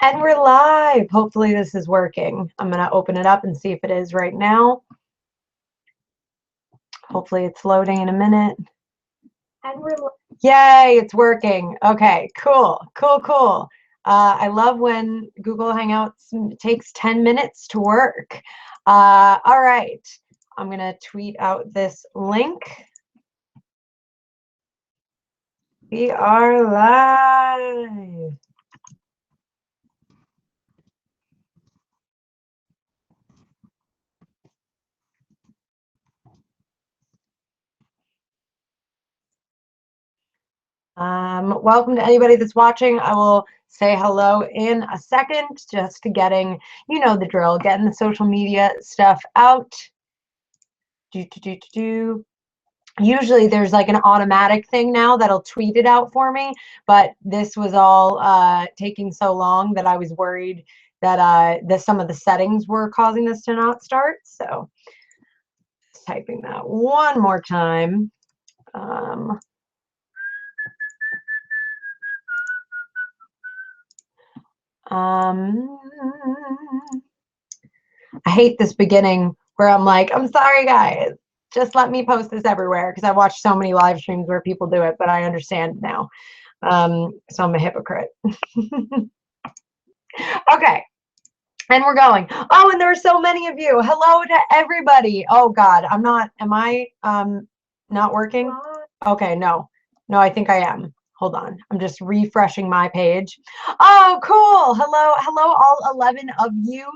And we're live. Hopefully this is working. I'm going to open it up and see if it is right now. Hopefully it's loading in a minute. And we're Yay, it's working. Okay, cool. I love when Google Hangouts takes 10 minutes to work. All right, I'm going to tweet out this link. We are live. Welcome to anybody that's watching. I will say hello in a second, just getting, you know the drill, getting the social media stuff out. Usually there's like an automatic thing now that'll tweet it out for me, but this was all taking so long that I was worried that some of the settings were causing this to not start. So typing that one more time. I hate this beginning where I'm like, I'm sorry, guys. Just let me post this everywhere, because I watched so many live streams where people do it, but I understand now. So I'm a hypocrite. Okay. And we're going. Oh, and there are so many of you. Hello to everybody. Oh God, am I not working? Okay, no, I think I am. Hold on, I'm just refreshing my page. Oh, cool. Hello, all 11 of you.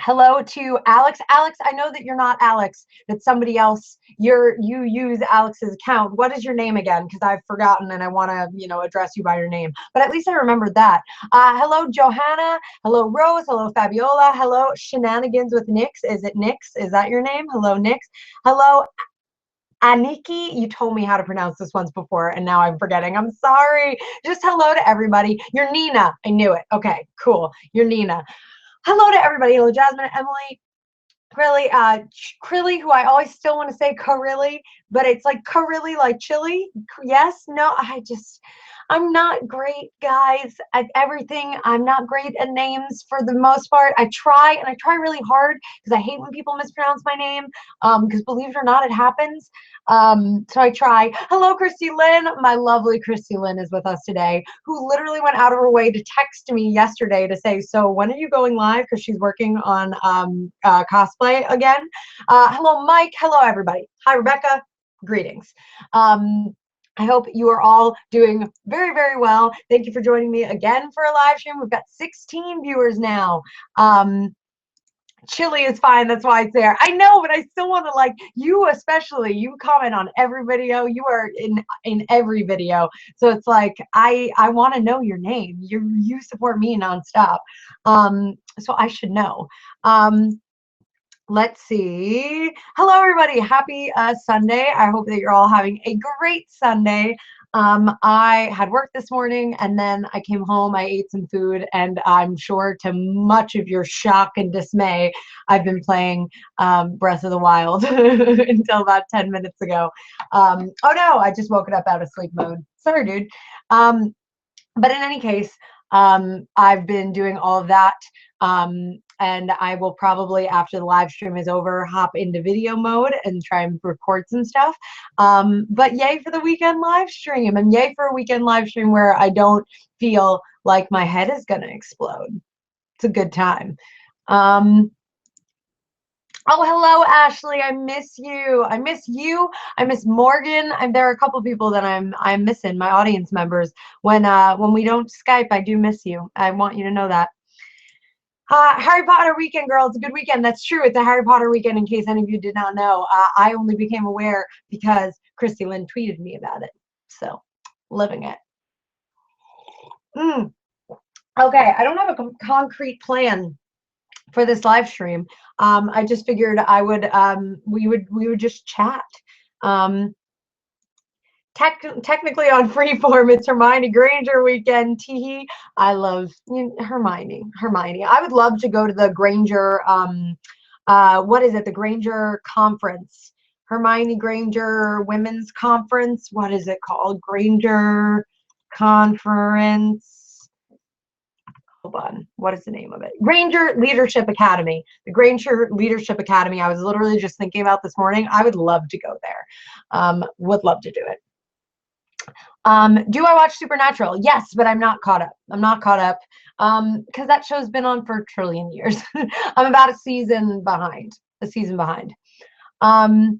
Hello to Alex. Alex, I know that you're not Alex, that somebody else, you use Alex's account. What is your name again? Because I've forgotten and I want to, address you by your name. But at least I remembered that. Hello, Johanna. Hello, Rose. Hello, Fabiola. Hello, Shenanigans with Nyx. Is it Nyx? Is that your name? Hello, Nyx. Hello, Aniki. You told me how to pronounce this once before, and now I'm forgetting. I'm sorry. Just hello to everybody. You're Nina. I knew it. Okay, cool. You're Nina. Hello to everybody. Hello, Jasmine, Emily, Krilly, who I always still want to say Karilli, but it's like Karilli, like chili. Yes, no, I'm not great, guys, at everything. I'm not great at names for the most part. I try, and I try really hard, because I hate when people mispronounce my name, because believe it or not, it happens. So I try. Hello, Christy Lynn. My lovely Christy Lynn is with us today, who literally went out of her way to text me yesterday to say, so when are you going live? Because she's working on cosplay again. Hello, Mike. Hello, everybody. Hi, Rebecca. Greetings. I hope you are all doing very, very well. Thank you for joining me again for a live stream. We've got 16 viewers now. Chili is fine, that's why it's there. I know, but I still want to, like, you especially, you comment on every video. You are in every video. So it's like, I want to know your name. You support me nonstop. So I should know. Let's see. Hello, everybody. Happy Sunday. I hope that you're all having a great Sunday. I had work this morning, and then I came home, I ate some food, and I'm sure to much of your shock and dismay, I've been playing Breath of the Wild until about 10 minutes ago. Oh no, I just woke it up out of sleep mode. Sorry, dude. But in any case, I've been doing all of that. And I will probably, after the live stream is over, hop into video mode and try and record some stuff. But yay for the weekend live stream, and yay for a weekend live stream where I don't feel like my head is going to explode. It's a good time. Oh, hello, Ashley. I miss you. I miss you. I miss Morgan. There are a couple people that I'm missing, my audience members. When we don't Skype, I do miss you. I want you to know that. Harry Potter weekend, girl. It's a good weekend. That's true. It's a Harry Potter weekend, in case any of you did not know. I only became aware because Christy Lynn tweeted me about it. So, living it. Okay, I don't have a concrete plan for this live stream. I just figured I would we would just chat. Technically on Freeform, it's Hermione Granger weekend. Teehee. I love Hermione. I would love to go to the Granger, what is it? The Granger conference. Hermione Granger Women's Conference. What is it called? Granger Conference. hold on, what is the name of it? Granger Leadership Academy. The Granger Leadership Academy, I was literally just thinking about this morning. I would love to go there. Would love to do it. Do I watch Supernatural? Yes, but I'm not caught up. I'm not caught up because that show's been on for a trillion years. I'm about a season behind. A season behind. Hello,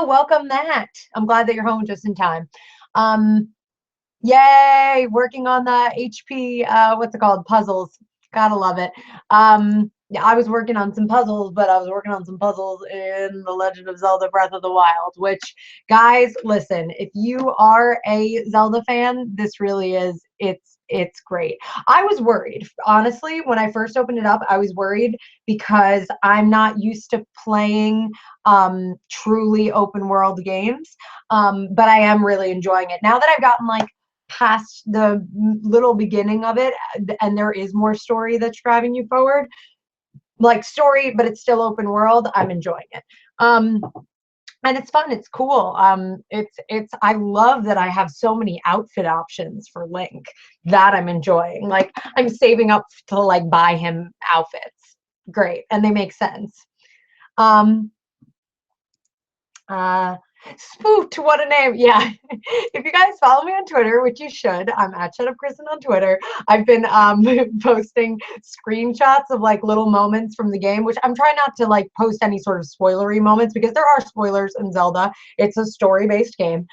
welcome, Matt. I'm glad that you're home just in time. Yay, working on the HP, what's it called? Puzzles. Gotta love it. Yeah, I was working on some puzzles, but I was working on some puzzles in The Legend of Zelda Breath of the Wild, which, guys, listen, if you are a Zelda fan, this really is, it's great. I was worried, honestly, when I first opened it up, I was worried because I'm not used to playing truly open world games, but I am really enjoying it. Now that I've gotten like past the little beginning of it, and there is more story that's driving you forward, like story, but it's still open world, I'm enjoying it. And it's fun, it's cool. I love that I have so many outfit options for Link that I'm enjoying. Like, I'm saving up to like buy him outfits. Great, and they make sense. Spooked, what a name. Yeah. If you guys follow me on Twitter, which you should, I'm at Kristen on Twitter. I've been posting screenshots of like little moments from the game, which I'm trying not to like post any sort of spoilery moments because there are spoilers in Zelda. It's a story-based game.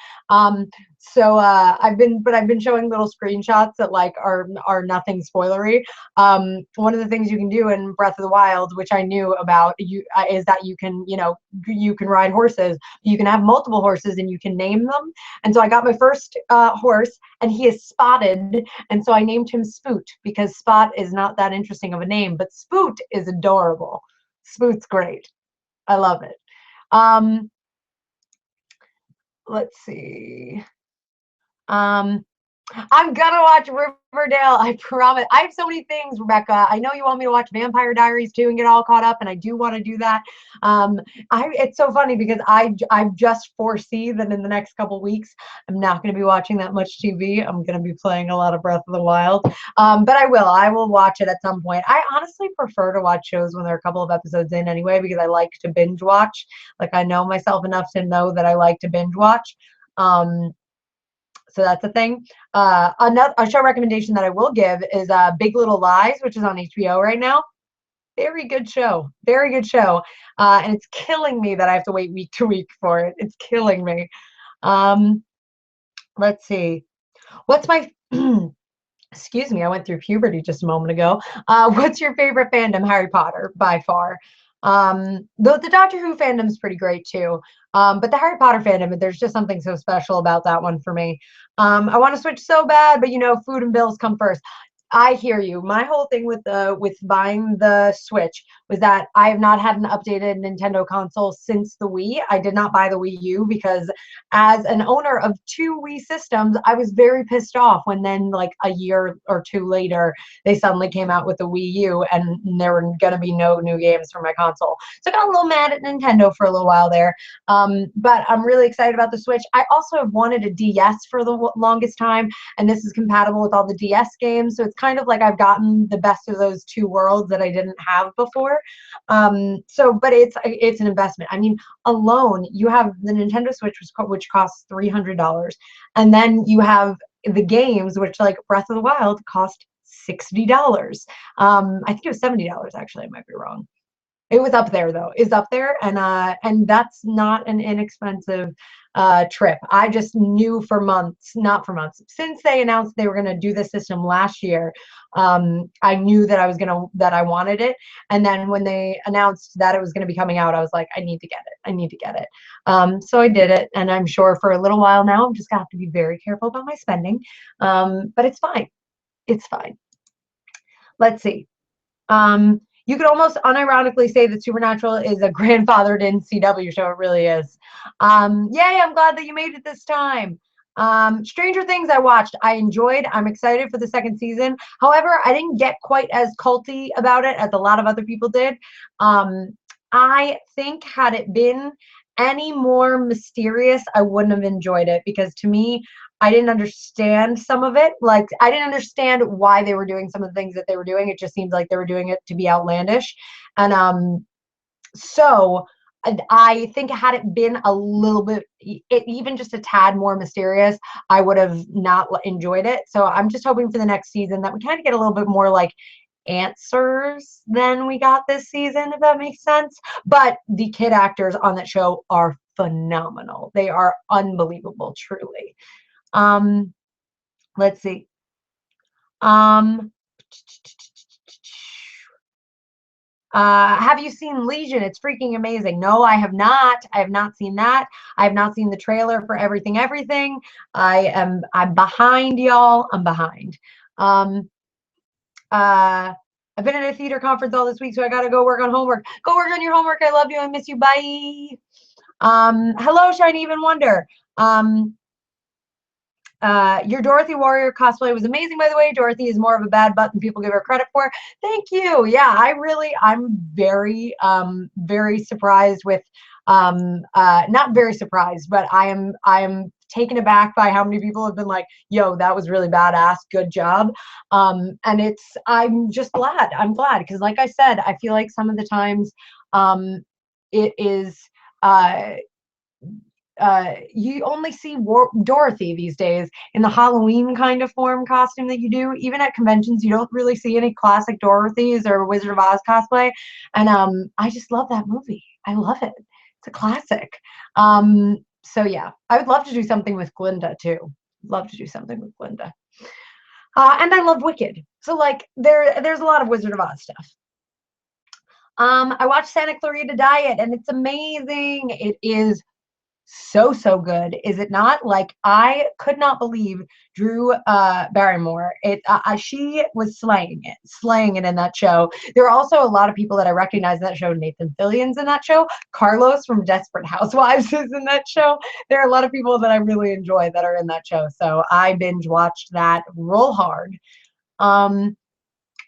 So I've been showing little screenshots that like are nothing spoilery. One of the things you can do in Breath of the Wild, which I knew about, is that you can ride horses. You can have multiple horses and you can name them. And so I got my first horse, and he is spotted, and so I named him Spoot because Spot is not that interesting of a name, but Spoot is adorable. Spoot's great. I love it. Let's see. I'm gonna watch Riverdale. I promise. I have so many things, Rebecca. I know you want me to watch Vampire Diaries too and get all caught up, and I do want to do that. It's so funny because I just foresee that in the next couple weeks I'm not going to be watching that much TV. I'm going to be playing a lot of Breath of the Wild. But I will watch it at some point. I honestly prefer to watch shows when they're a couple of episodes in anyway because I like to binge watch. Like, I know myself enough to know that I like to binge watch. So that's a thing. A show recommendation that I will give is Big Little Lies, which is on HBO right now. Very good show. Very good show. And it's killing me that I have to wait week to week for it. It's killing me. Let's see. What's my... Excuse me, I went through puberty just a moment ago. What's your favorite fandom? Harry Potter, by far. The Doctor Who fandom is pretty great too. But the Harry Potter fandom, there's just something so special about that one for me. I want to switch so bad, but food and bills come first. I hear you. My whole thing with buying the Switch was that I have not had an updated Nintendo console since the Wii. I did not buy the Wii U because as an owner of 2 Wii systems, I was very pissed off when then like a year or 2 later, they suddenly came out with the Wii U and there were going to be no new games for my console. So I got a little mad at Nintendo for a little while there. But I'm really excited about the Switch. I also have wanted a DS for the longest time, and this is compatible with all the DS games. So it's kind of like I've gotten the best of those 2 worlds that I didn't have before. But it's an investment. I mean, alone you have the Nintendo Switch, which costs $300, and then you have the games, which like Breath of the Wild cost $60. I think it was $70 actually. I might be wrong. It was up there though. It's up there, and that's not an inexpensive trip. I just knew not for months, since they announced they were gonna do this system last year. I knew that I wanted it, and then when they announced that it was gonna be coming out, I was like, I need to get it. I need to get it. So I did it, and I'm sure for a little while now, I'm just gonna have to be very careful about my spending. But it's fine. It's fine. Let's see. You could almost unironically say that Supernatural is a grandfathered in CW show. It really is. Yay, I'm glad that you made it this time. Stranger Things I watched. I enjoyed. I'm excited for the 2nd season. However, I didn't get quite as culty about it as a lot of other people did. I think had it been any more mysterious, I wouldn't have enjoyed it because to me, I didn't understand some of it. Like, I didn't understand why they were doing some of the things that they were doing. It just seemed like they were doing it to be outlandish. And so I think had it been a little bit, even just a tad more mysterious, I would have not enjoyed it. So I'm just hoping for the next season that we kind of get a little bit more like answers than we got this season, if that makes sense. But the kid actors on that show are phenomenal. They are unbelievable, truly. Um, let's see. Um, have you seen Legion? It's freaking amazing. No, I have not. I have not seen that. I have not seen the trailer for Everything Everything. I'm behind, y'all. I'm behind. Um, I've been at a theater conference all this week, so I gotta go work on homework. Go work on your homework. I love you. I miss you. Bye. Hello, Shiny Even Wonder. Your Dorothy Warrior cosplay was amazing, by the way. Dorothy is more of a bad butt than people give her credit for. Thank you. Yeah, I'm very, very surprised with, not very surprised, but I am taken aback by how many people have been like, yo, that was really badass. Good job. And I'm just glad. I'm glad. Because like I said, I feel like some of the times, it is, you only see Dorothy these days in the Halloween kind of form costume that you do. Even at conventions, you don't really see any classic Dorothy's or Wizard of Oz cosplay. And I just love that movie. I love it. It's a classic. So yeah, I would love to do something with Glinda too. Love to do something with Glinda. And I love Wicked. So like there's a lot of Wizard of Oz stuff. I watched Santa Clarita Diet and it's amazing. It is so good, is it not? Like, I could not believe Drew Barrymore. She was slaying it in that show. There are also a lot of people that I recognize in that show. Nathan Fillion's in that show. Carlos from Desperate Housewives is in that show. There are a lot of people that I really enjoy that are in that show. So I binge watched that real hard.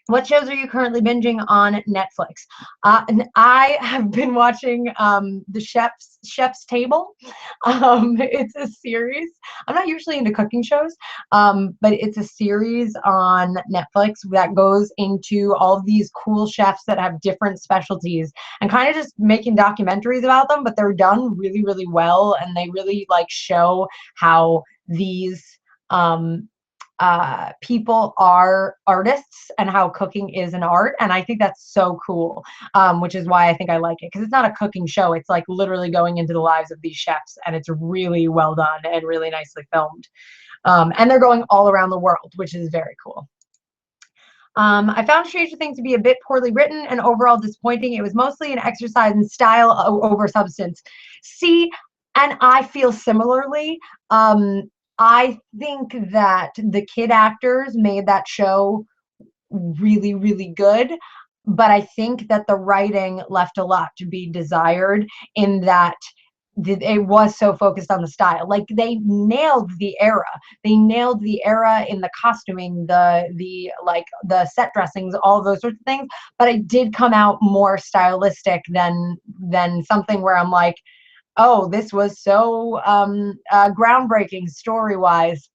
What shows are you currently binging on Netflix? And I have been watching the Chef's Table. It's a series. I'm not usually into cooking shows, but it's a series on Netflix that goes into all of these cool chefs that have different specialties and kind of just making documentaries about them, but they're done really, really well, and they really like show how these people are artists and how cooking is an art. And I think that's so cool, which is why I think I like it, because it's not a cooking show. It's like literally going into the lives of these chefs, and it's really well done and really nicely filmed. And they're going all around the world, which is very cool. I found Stranger Things to be a bit poorly written and overall disappointing. It was mostly an exercise in style over substance. See, and I feel similarly. I think that the kid actors made that show really, really good. But I think that the writing left a lot to be desired in that it was so focused on the style. Like they nailed the era. They nailed the era in the costuming, the set dressings, all those sorts of things. But it did come out more stylistic than something where I'm like, oh, this was so groundbreaking story-wise.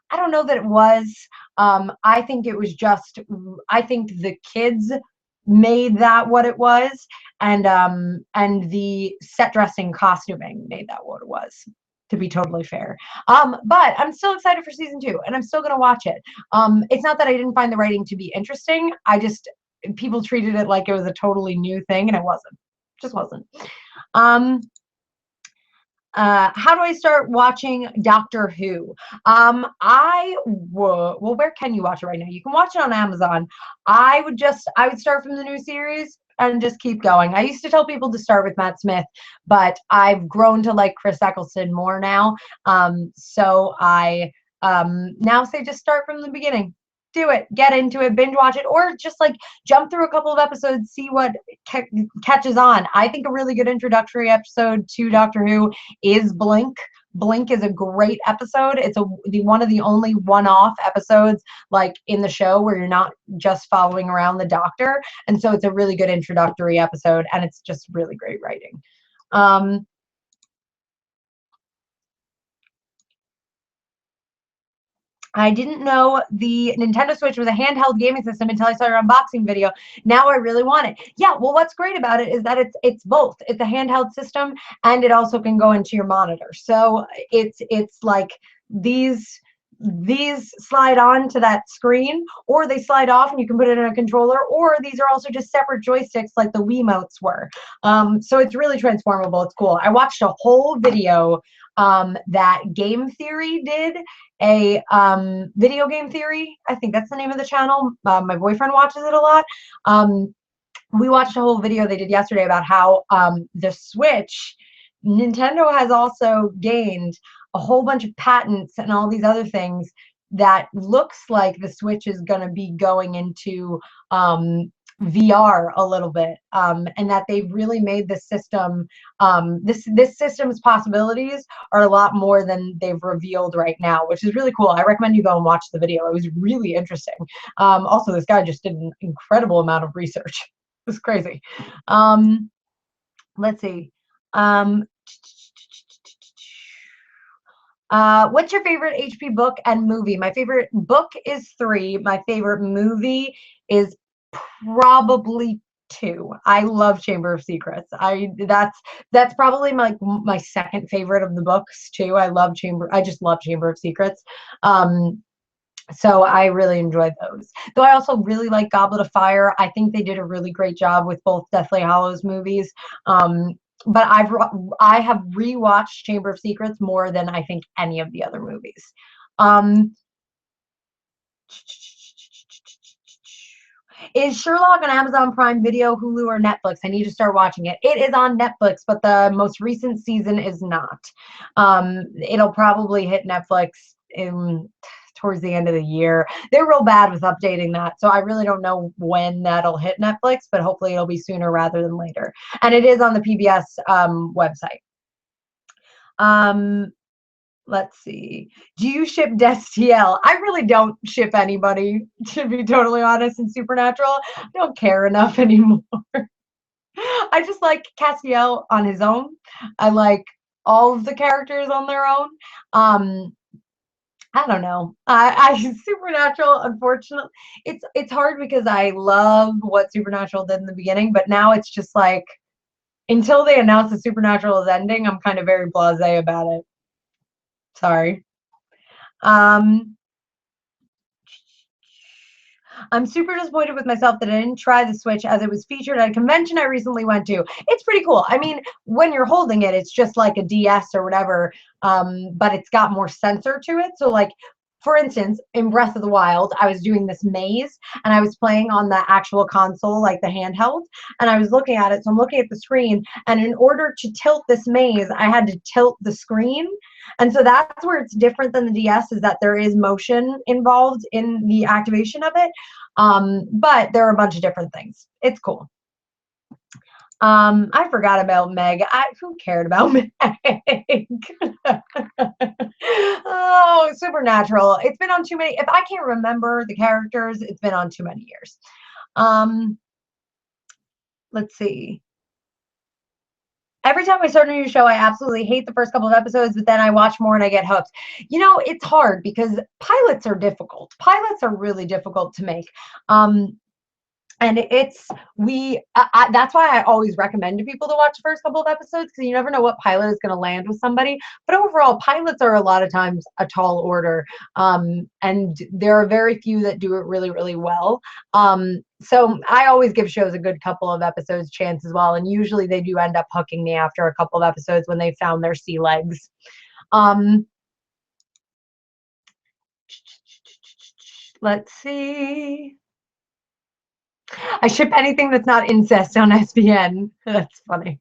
I don't know that it was. I think it was just, I think the kids made that what it was, and the set dressing costuming made that what it was, to be totally fair. But I'm still excited for season 2, and I'm still gonna watch it. It's not that I didn't find the writing to be interesting. People treated it like it was a totally new thing, and it wasn't. Just wasn't. How do I start watching Doctor Who? Well, where can you watch it right now? You can watch it on Amazon. I would start from the new series and just keep going. I used to tell people to start with Matt Smith, but I've grown to like Chris Eccleston more now. So I now say just start from the beginning. Do it, get into it, binge watch it, or just like jump through a couple of episodes, see what catches on. I think a really good introductory episode to Doctor Who is Blink. Blink is a great episode. It's one of the only one-off episodes like in the show where you're not just following around the doctor, and so it's a really good introductory episode, and it's just really great writing. I didn't know the Nintendo Switch was a handheld gaming system until I saw your unboxing video. Now I really want it. Yeah, well, what's great about it is that it's both. It's a handheld system and it also can go into your monitor. So it's like these slide on to that screen, or they slide off and you can put it in a controller, or these are also just separate joysticks like the Wiimotes were. So it's really transformable. It's cool. I watched a whole video that Game Theory did, a video game theory. I think that's the name of the channel. My boyfriend watches it a lot. We watched a whole video they did yesterday about how the Switch, Nintendo has also gained a whole bunch of patents and all these other things that looks like the Switch is going to be going into VR a little bit, and that they've really made the system, this system's possibilities are a lot more than they've revealed right now, which is really cool. I recommend you go and watch the video. It was really interesting. Also, this guy just did an incredible amount of research. It was crazy. Let's see. What's your favorite HP book and movie? My favorite book is 3. My favorite movie is probably 2. I love Chamber of Secrets. That's probably my second favorite of the books too. I just love Chamber of Secrets. So I really enjoyed those. Though I also really like Goblet of Fire. I think they did a really great job with both Deathly Hallows movies. But I have rewatched Chamber of Secrets more than I think any of the other movies. Is Sherlock on Amazon Prime Video, Hulu, or Netflix? I need to start watching it. It is on Netflix, but the most recent season is not. It'll probably hit Netflix towards the end of the year. They're real bad with updating that, so I really don't know when that'll hit Netflix, but hopefully it'll be sooner rather than later. And it is on the PBS website. Let's see. Do you ship Destiel? I really don't ship anybody, to be totally honest, in Supernatural. I don't care enough anymore. I just like Castiel on his own. I like all of the characters on their own. I don't know. I Supernatural, unfortunately, it's hard because I love what Supernatural did in the beginning, but now it's just like until they announce that Supernatural is ending, I'm kind of very blasé about it. Sorry. I'm super disappointed with myself that I didn't try the Switch as it was featured at a convention I recently went to. It's pretty cool. I mean, when you're holding it, it's just like a DS or whatever, but it's got more sensor to it. So like, for instance, in Breath of the Wild, I was doing this maze and I was playing on the actual console, like the handheld, and I was looking at it. So I'm looking at the screen, and in order to tilt this maze, I had to tilt the screen. And so that's where it's different than the DS, is that there is motion involved in the activation of it. But there are a bunch of different things. It's cool. I forgot about Meg. Who cared about Meg? Oh, Supernatural. It's been on too many. If I can't remember the characters, it's been on too many years. Let's see. Every time I start a new show, I absolutely hate the first couple of episodes, but then I watch more and I get hooked. You know, it's hard because pilots are difficult. Pilots are really difficult to make. And that's why I always recommend to people to watch the first couple of episodes, because you never know what pilot is going to land with somebody. But overall, pilots are a lot of times a tall order. And there are very few that do it really, really well. So I always give shows a good couple of episodes chance as well. And usually they do end up hooking me after a couple of episodes when they found their sea legs. Let's see. I ship anything that's not incest on SBN. That's funny.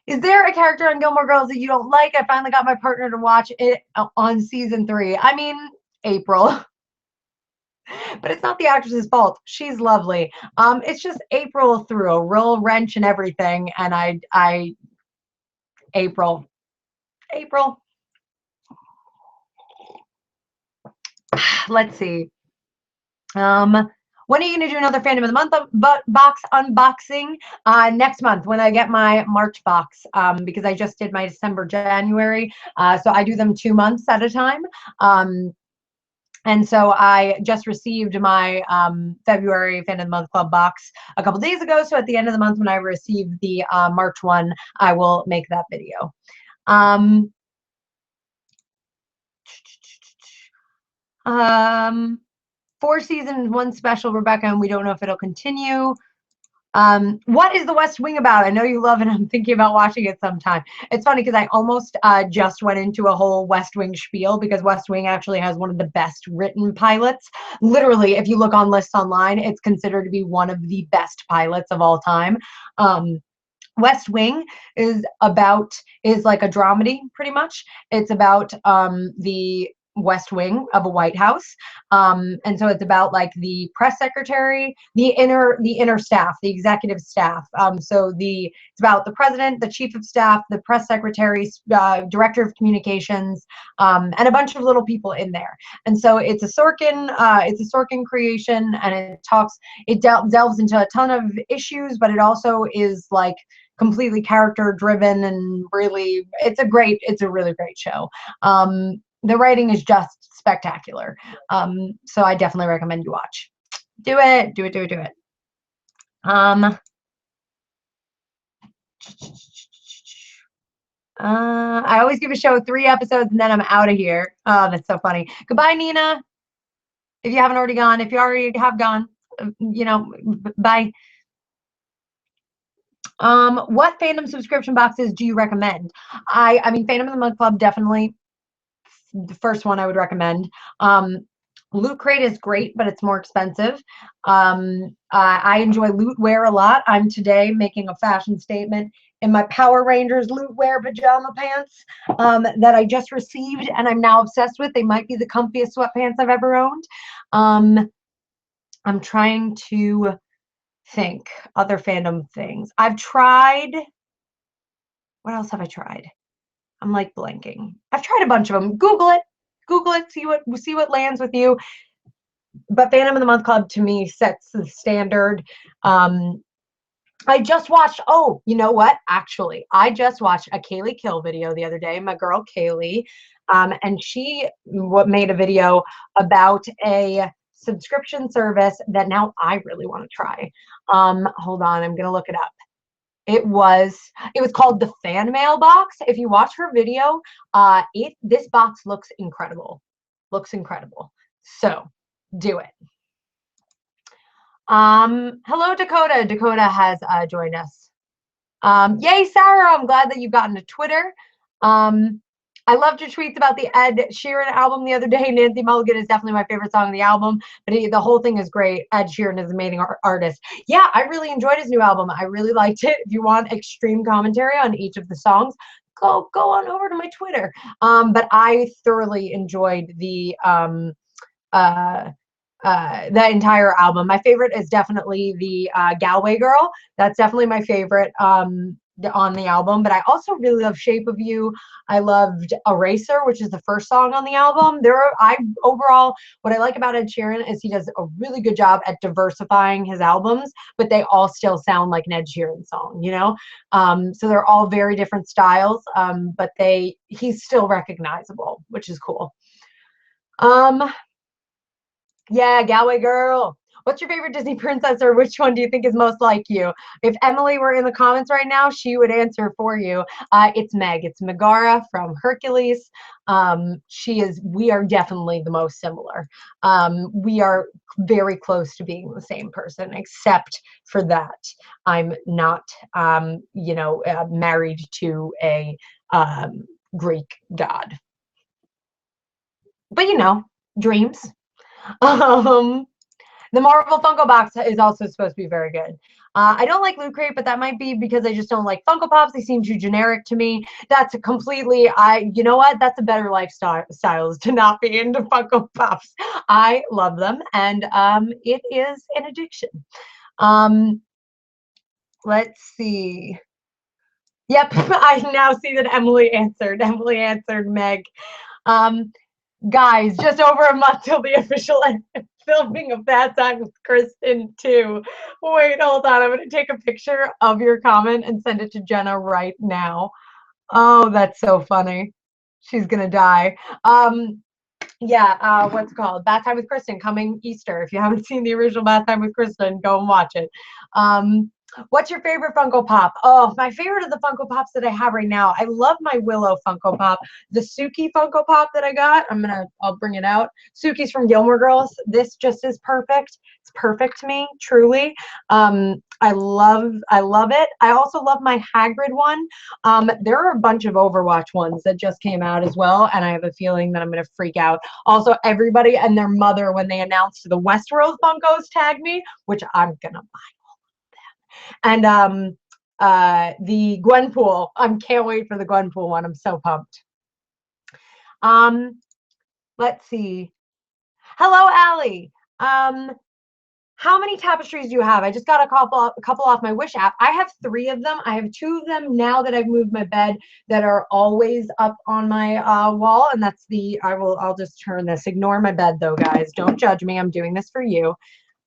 Is there a character on Gilmore Girls that you don't like? I finally got my partner to watch it on season 3. I mean, April. But it's not the actress's fault. She's lovely. It's just April threw a real wrench and everything, and April. Let's see. When are you going to do another Fandom of the Month box unboxing? Next month when I get my March box, because I just did my December, January. So I do them 2 months at a time. And so I just received my February Fan of the Month Club box a couple days ago. So at the end of the month, when I receive the March one, I will make that video. Four seasons, one special, Rebecca, and we don't know if it'll continue. What is The West Wing about? I know you love it. I'm thinking about watching it sometime. It's funny because I almost just went into a whole West Wing spiel, because West Wing actually has one of the best written pilots. Literally, if you look on lists online, it's considered to be one of the best pilots of all time. West Wing is like a dramedy, pretty much. It's about the West Wing of a White House, and so it's about like the press secretary, the inner staff, the executive staff. So it's about the president, the chief of staff, the press secretary, director of communications, and a bunch of little people in there. And so it's a Sorkin creation, and it delves into a ton of issues, but it also is like completely character driven, and really it's a really great show. The writing is just spectacular. So I definitely recommend you watch. Do it. I always give a show 3 episodes and then I'm out of here. Oh, that's so funny. Goodbye, Nina. If you haven't already gone, if you already have gone, bye. What fandom subscription boxes do you recommend? I mean, Fandom of the Month Club, definitely the first one I would recommend. Loot Crate is great, but it's more expensive. I enjoy Lootwear a lot. I'm today making a fashion statement in my Power Rangers Lootwear pajama pants that I just received, and I'm now obsessed with. They might be the comfiest sweatpants I've ever owned. I'm trying to think other fandom things. I've tried. What else have I tried? I'm like blanking. I've tried a bunch of them. Google it, see what lands with you. But Phantom of the Month Club to me sets the standard. I just watched, oh, you know what? Actually, I just watched a Kaylee Kill video the other day, my girl Kaylee, and she made a video about a subscription service that now I really want to try. Hold on, I'm gonna look it up. It was called the Fan Mail box. If you watch her video, this box looks incredible. So do it. Hello, Dakota. Dakota has joined us. Yay, Sarah! I'm glad that you've gotten to Twitter. I loved your tweets about the Ed Sheeran album the other day. Nancy Mulligan is definitely my favorite song on the album, but the whole thing is great. Ed Sheeran is an amazing artist. Yeah, I really enjoyed his new album. I really liked it. If you want extreme commentary on each of the songs, go on over to my Twitter. But I thoroughly enjoyed the entire album. My favorite is definitely the Galway Girl. That's definitely my favorite on the album, but I also really love Shape of You. I loved Eraser, which is the first song on the album. Overall, what I like about Ed Sheeran is he does a really good job at diversifying his albums, but they all still sound like an Ed Sheeran song, so they're all very different styles, but he's still recognizable, which is cool. Yeah, Galway Girl. What's your favorite Disney princess, or which one do you think is most like you? If Emily were in the comments right now, she would answer for you. It's Meg. It's Megara from Hercules. We are definitely the most similar. We are very close to being the same person, except for that I'm not, married to a Greek god. But dreams. The Marvel Funko box is also supposed to be very good. I don't like Loot Crate, but that might be because I just don't like Funko Pops. They seem too generic to me. That's you know what? That's a better lifestyle is to not be into Funko Pops. I love them, and it is an addiction. Let's see. Yep, I now see that Emily answered. Emily answered Meg. Guys, just over a month till the official filming of That Time with Kristen 2. Wait, hold on. I'm going to take a picture of your comment and send it to Jenna right now. Oh, that's so funny. She's going to die. Yeah, what's it called? Bath Time with Kristen coming Easter. If you haven't seen the original Bath Time with Kristen, go and watch it. Um, what's your favorite Funko Pop? Oh, my favorite of the Funko Pops that I have right now. I love my Willow Funko Pop. The Suki Funko Pop that I got, I'll bring it out. Suki's from Gilmore Girls. This just is perfect. It's perfect to me, truly. I love it. I also love my Hagrid one. There are a bunch of Overwatch ones that just came out as well, and I have a feeling that I'm gonna freak out. Also, everybody and their mother, when they announced the Westworld Funkos, tagged me, which I'm gonna buy. And the Gwenpool, I can't wait for the Gwenpool one. I'm so pumped. Um, let's see. Hello, Allie. Um, how many tapestries do you have? I just got a couple off my Wish app. I have 3 of them. I have 2 of them now that I've moved my bed that are always up on my wall, and that's I'll just turn this. Ignore my bed though, guys. Don't judge me. I'm doing this for you.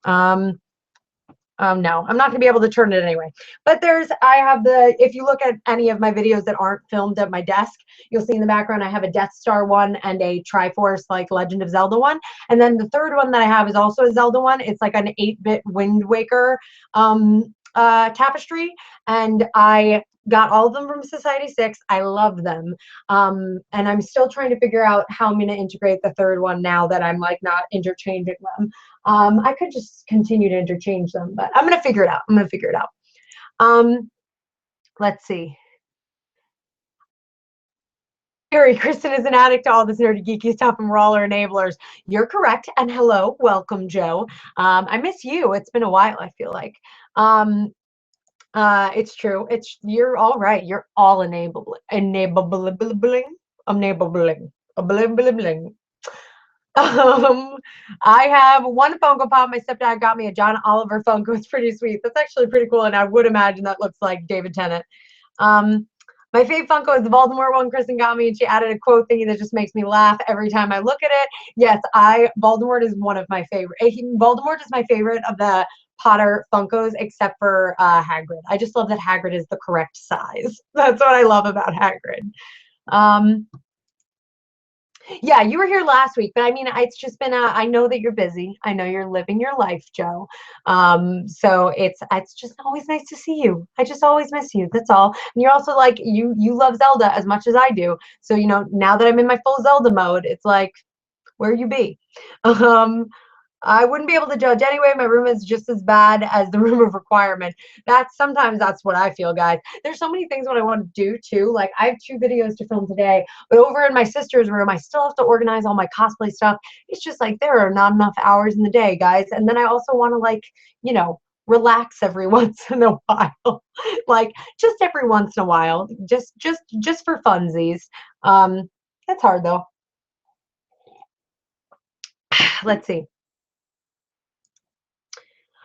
Um, no, I'm not going to be able to turn it anyway. But I have if you look at any of my videos that aren't filmed at my desk, you'll see in the background I have a Death Star one and a Triforce, like Legend of Zelda one. And then the third one that I have is also a Zelda one. It's like an 8-bit Wind Waker tapestry. And I got all of them from Society 6. I love them. And I'm still trying to figure out how I'm going to integrate the third one now that I'm like not interchanging them. I could just continue to interchange them, but I'm going to figure it out. I'm going to figure it out. Let's see. Harry, Kristen is an addict to all this nerdy geeky stuff and we're all her enablers. You're correct. And hello, welcome, Joe. I miss you. It's been a while, I feel like. It's true. You're all right. You're all enabling. I have one Funko Pop. My stepdad got me a John Oliver Funko. It's pretty sweet. That's actually pretty cool, and I would imagine that looks like David Tennant. My favorite Funko is the Voldemort one Kristen got me, and she added a quote thingy that just makes me laugh every time I look at it. Yes, Voldemort is one of my favorite. Voldemort is my favorite of the Potter Funkos, except for Hagrid. I just love that Hagrid is the correct size. That's what I love about Hagrid. Yeah, you were here last week, but I mean, it's just been I know that you're busy. I know you're living your life, Joe. So it's just always nice to see you. I just always miss you. That's all. And you're also like you love Zelda as much as I do. So, now that I'm in my full Zelda mode, it's like where you be. I wouldn't be able to judge anyway. My room is just as bad as the room of requirement. Sometimes that's what I feel, guys. There's so many things what I want to do too. Like I have 2 videos to film today, but over in my sister's room, I still have to organize all my cosplay stuff. It's just like there are not enough hours in the day, guys. And then I also want to relax every once in a while. Like just every once in a while. Just for funsies. That's hard though. Let's see.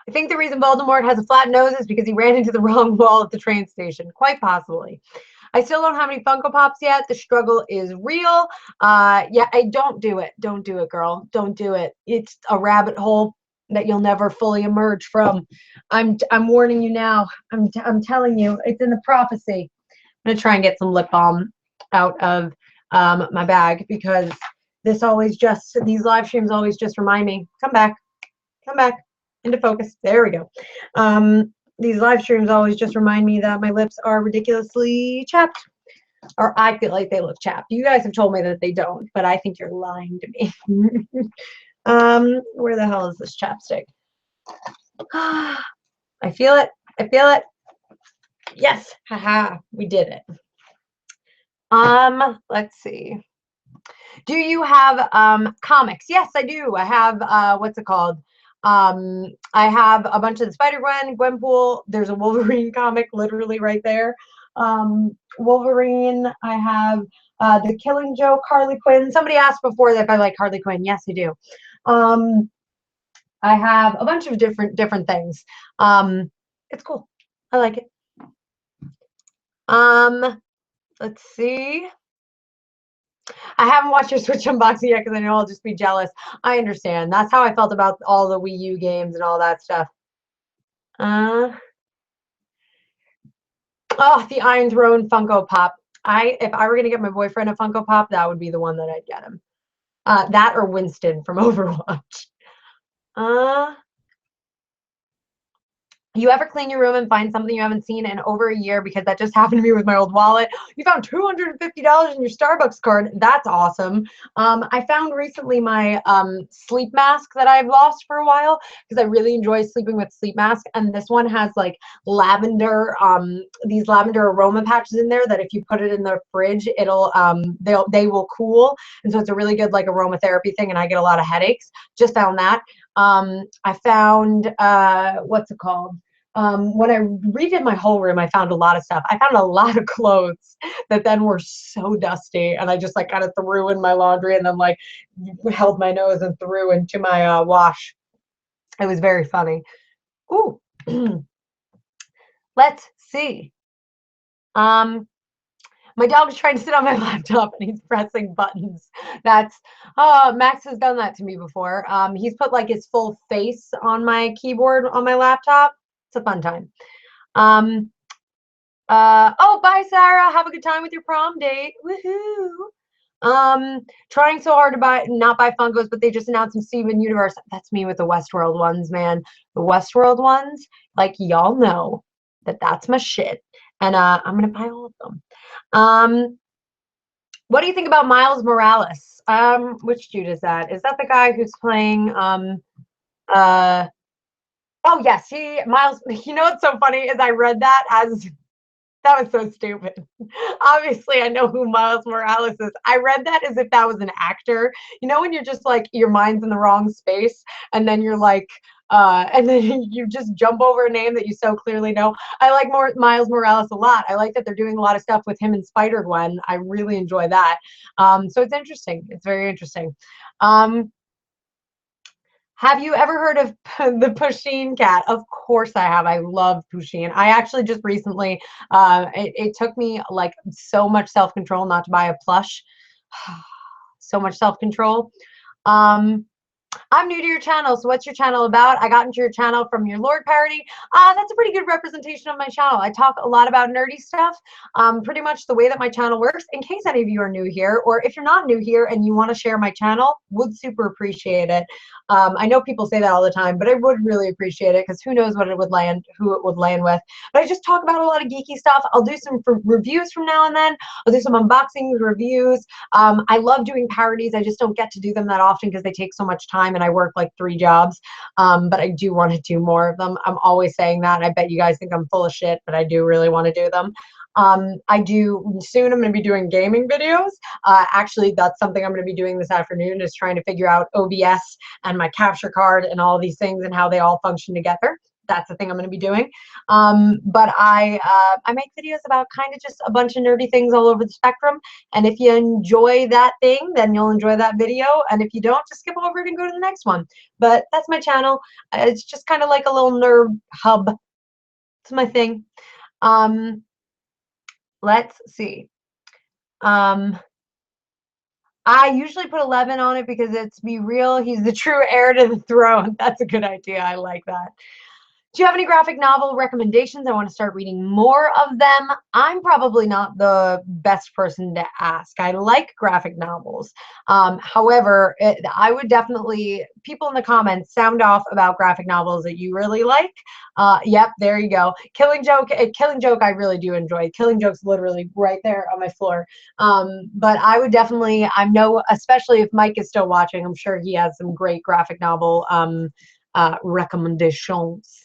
I think the reason Voldemort has a flat nose is because he ran into the wrong wall at the train station. Quite possibly. I still don't have any Funko Pops yet. The struggle is real. Yeah, don't do it. Don't do it, girl. Don't do it. It's a rabbit hole that you'll never fully emerge from. I'm warning you now. I'm telling you, it's in the prophecy. I'm gonna try and get some lip balm out of my bag because these live streams always just remind me, come back into focus. There we go. These live streams always just remind me that my lips are ridiculously chapped, or I feel like they look chapped. You guys have told me that they don't, but I think you're lying to me. Where the hell is this chapstick? I feel it. I feel it. Yes. Haha. We did it. Let's see. Do you have comics? Yes, I do. I have what's it called? I have a bunch of the Spider-Gwen, Gwenpool. There's a Wolverine comic literally right there. Wolverine. I have the Killing Joke, Harley Quinn. Somebody asked before that if I like Harley Quinn. Yes, I do. I have a bunch of different things. It's cool. I like it. Let's see. I haven't watched your Switch unboxing yet because I know I'll just be jealous. I understand. That's how I felt about all the Wii U games and all that stuff. Oh, the Iron Throne Funko Pop. If I were gonna get my boyfriend a Funko Pop, that would be the one that I'd get him. That or Winston from Overwatch. Uh, You ever clean your room and find something you haven't seen in over a year? Because that just happened to me with my old wallet. You found $250 in your Starbucks card. That's awesome. I found recently my sleep mask that I've lost for a while because I really enjoy sleeping with sleep mask. And this one has like lavender, these lavender aroma patches in there that if you put it in the fridge, it'll they will cool. And so it's a really good like aromatherapy thing. And I get a lot of headaches. Just found that. I found what's it called? When I redid my whole room, I found a lot of stuff. I found a lot of clothes that then were so dusty, and I just like kind of threw in my laundry and then like held my nose and threw into my wash. It was very funny. Ooh, let's see. Um, my dog is trying to sit on my laptop and he's pressing buttons. That's Max has done that to me before. He's put like his full face on my keyboard on my laptop. It's a fun time. Um, oh, bye, Sarah. Have a good time with your prom date. Woohoo. Trying so hard to not buy Funkos, but they just announced some Steven Universe. That's me with the Westworld ones, man. The Westworld ones, like y'all know that that's my shit. And I'm gonna buy all of them. What do you think about Miles Morales? Which dude is that? Is that the guy who's playing uh oh yes, Miles, you know what's so funny is I read that as that was so stupid. Obviously, I know who Miles Morales is. I read that as if that was an actor. You know, when you're just like, your mind's in the wrong space, and then you're like, and then you just jump over a name that you so clearly know. I like Miles Morales a lot. I like that they're doing a lot of stuff with him and Spider-Gwen. I really enjoy that. So it's interesting. It's very interesting. Um, have you ever heard of the Pusheen cat? Of course I have. I love Pusheen. I actually just recently, it took me like so much self-control not to buy a plush. So much self-control. Um, I'm new to your channel, so what's your channel about? I got into your channel from your Lord parody. That's a pretty good representation of my channel. I talk a lot about nerdy stuff. Pretty much the way that my channel works, in case any of you are new here, or if you're not new here and you want to share my channel, would super appreciate it. I know people say that all the time, but I would really appreciate it because who knows what it would land, who it would land with. But I just talk about a lot of geeky stuff. I'll do some reviews from now and then. I'll do some unboxing reviews. I love doing parodies. I just don't get to do them that often because they take so much time and I work like 3 jobs. But I do want to do more of them. I'm always saying that. I bet you guys think I'm full of shit, but I do really want to do them. I do soon. I'm going to be doing gaming videos. Actually, that's something I'm going to be doing this afternoon, is trying to figure out OBS and my capture card and all these things and how they all function together. That's the thing I'm going to be doing. But I make videos about kind of just a bunch of nerdy things all over the spectrum. And if you enjoy that thing, then you'll enjoy that video. And if you don't, just skip over it and go to the next one. But that's my channel. It's just kind of like a little nerd hub. It's my thing. Let's see. I usually put 11 on it because it's be real. He's the true heir to the throne. That's a good idea. I like that. Do you have any graphic novel recommendations? I want to start reading more of them. I'm probably not the best person to ask. I like graphic novels. However, I would definitely, people in the comments, sound off about graphic novels that you really like. Yep, there you go. Killing Joke, Killing Joke, I really do enjoy. Killing Joke's literally right there on my floor. But I would definitely, I know, especially if Mike is still watching, I'm sure he has some great graphic novel recommendations.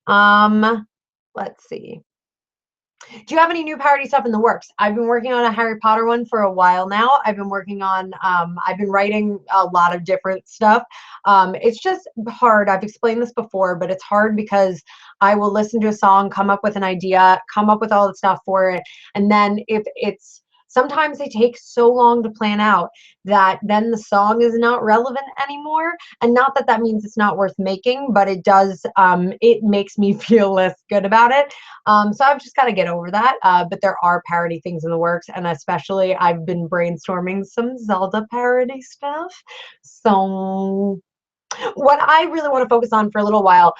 Let's see. Do you have any new parody stuff in the works? I've been working on a Harry Potter one for a while now. I've been working on, I've been writing a lot of different stuff. It's just hard. I've explained this before, but it's hard because I will listen to a song, come up with an idea, come up with all the stuff for it. And then if it's, sometimes they take so long to plan out that then the song is not relevant anymore. And not that that means it's not worth making, but it does, it makes me feel less good about it. So I've just got to get over that. But there are parody things in the works. And especially I've been brainstorming some Zelda parody stuff. So What I really want to focus on for a little while,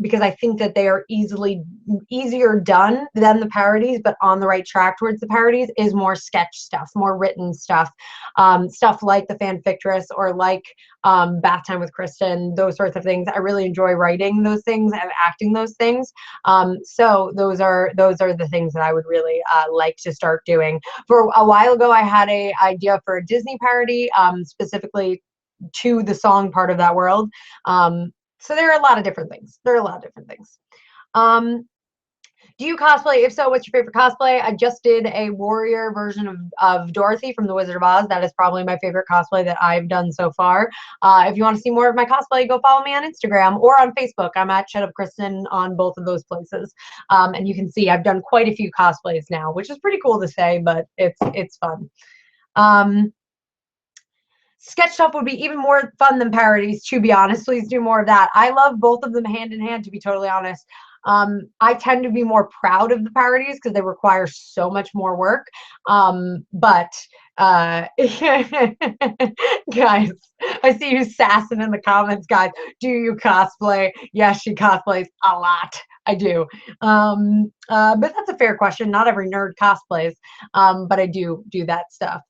because I think that they are easier done than the parodies, but on the right track towards the parodies, is more sketch stuff, more written stuff, stuff like the Fanfictress or like Bath Time with Kristen, those sorts of things. I really enjoy writing those things and acting those things. So those are the things that I would really like to start doing. For a while ago, I had a idea for a Disney parody, specifically to the song part of that world. So there are a lot of different things. There are a lot of different things. Do you cosplay? If so, what's your favorite cosplay? I just did a warrior version of Dorothy from The Wizard of Oz. That is probably my favorite cosplay that I've done so far. If you want to see more of my cosplay, go follow me on Instagram or on Facebook. I'm at Shut Up Kristen on both of those places. And you can see I've done quite a few cosplays now, which is pretty cool to say, but it's fun. Sketch stuff would be even more fun than parodies, to be honest. Please do more of that. I love both of them hand in hand, to be totally honest. I tend to be more proud of the parodies because they require so much more work. But guys, I see you sassing in the comments, guys. Do you cosplay? Yes, she cosplays a lot. I do. But that's a fair question. Not every nerd cosplays, but I do that stuff.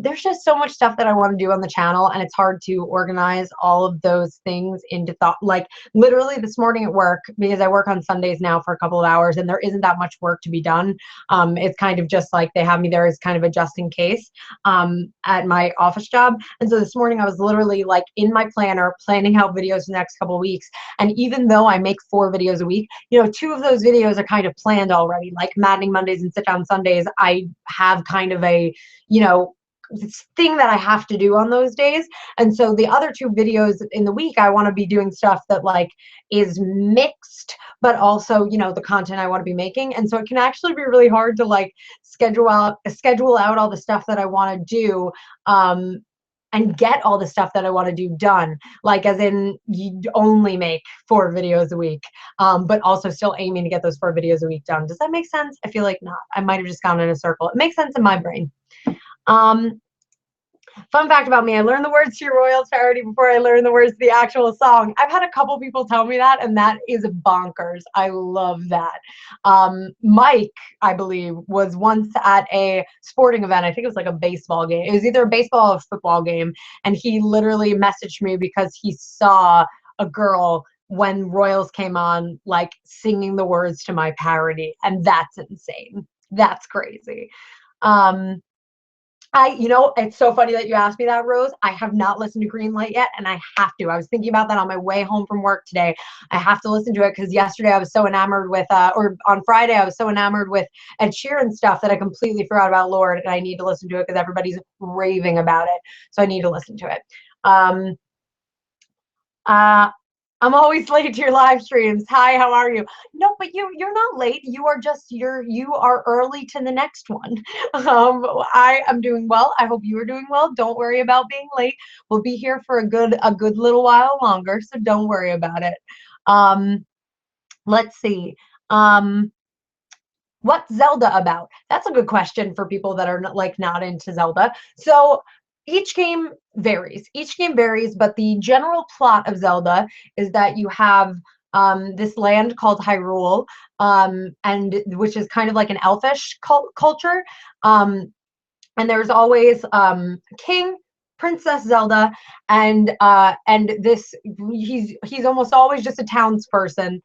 There's just so much stuff that I want to do on the channel, and it's hard to organize all of those things into thought. Like literally this morning at work, because I work on Sundays now for a couple of hours, and there isn't that much work to be done. It's kind of just like they have me there as kind of a just in case at my office job. And so this morning I was literally like in my planner planning out videos for the next couple of weeks. And even though I make 4 videos a week, you know, 2 of those videos are kind of planned already, like Maddening Mondays and Sit Down Sundays. I have kind of a, you know, thing that I have to do on those days. And so the other 2 videos in the week, I want to be doing stuff that like is mixed, but also, you know, the content I want to be making. And so it can actually be really hard to like schedule out all the stuff that I want to do, and get all the stuff that I want to do done. Like as in you only make 4 videos a week, but also still aiming to get those 4 videos a week done. Does that make sense? I feel like not. I might have just gone in a circle. It makes sense in my brain. Fun fact about me, I learned the words to your Royals parody before I learned the words to the actual song. I've had a couple people tell me that, and that is bonkers. I love that. Mike, I believe, was once at a sporting event. I think it was like a baseball game. It was either a baseball or a football game, and he literally messaged me because he saw a girl when Royals came on, like singing the words to my parody, and that's insane. That's crazy. You know, it's so funny that you asked me that, Rose. I have not listened to Greenlight yet, and I have to. I was thinking about that on my way home from work today. I have to listen to it because yesterday I was so enamored with, or on Friday I was so enamored with Ed Sheeran stuff that I completely forgot about Lorde, and I need to listen to it because everybody's raving about it. So I need to listen to it. I'm always late to your live streams. Hi, how are you? No, but you're not late. You are just you are early to the next one. I am doing well. I hope you are doing well. Don't worry about being late. We'll be here for a good little while longer, so don't worry about it. Let's see. What's Zelda about? That's a good question for people that are not into Zelda. So each game varies. Each game varies, but the general plot of Zelda is that you have this land called Hyrule, and which is kind of like an elfish culture. And there's always King, Princess Zelda, and this he's almost always just a townsperson,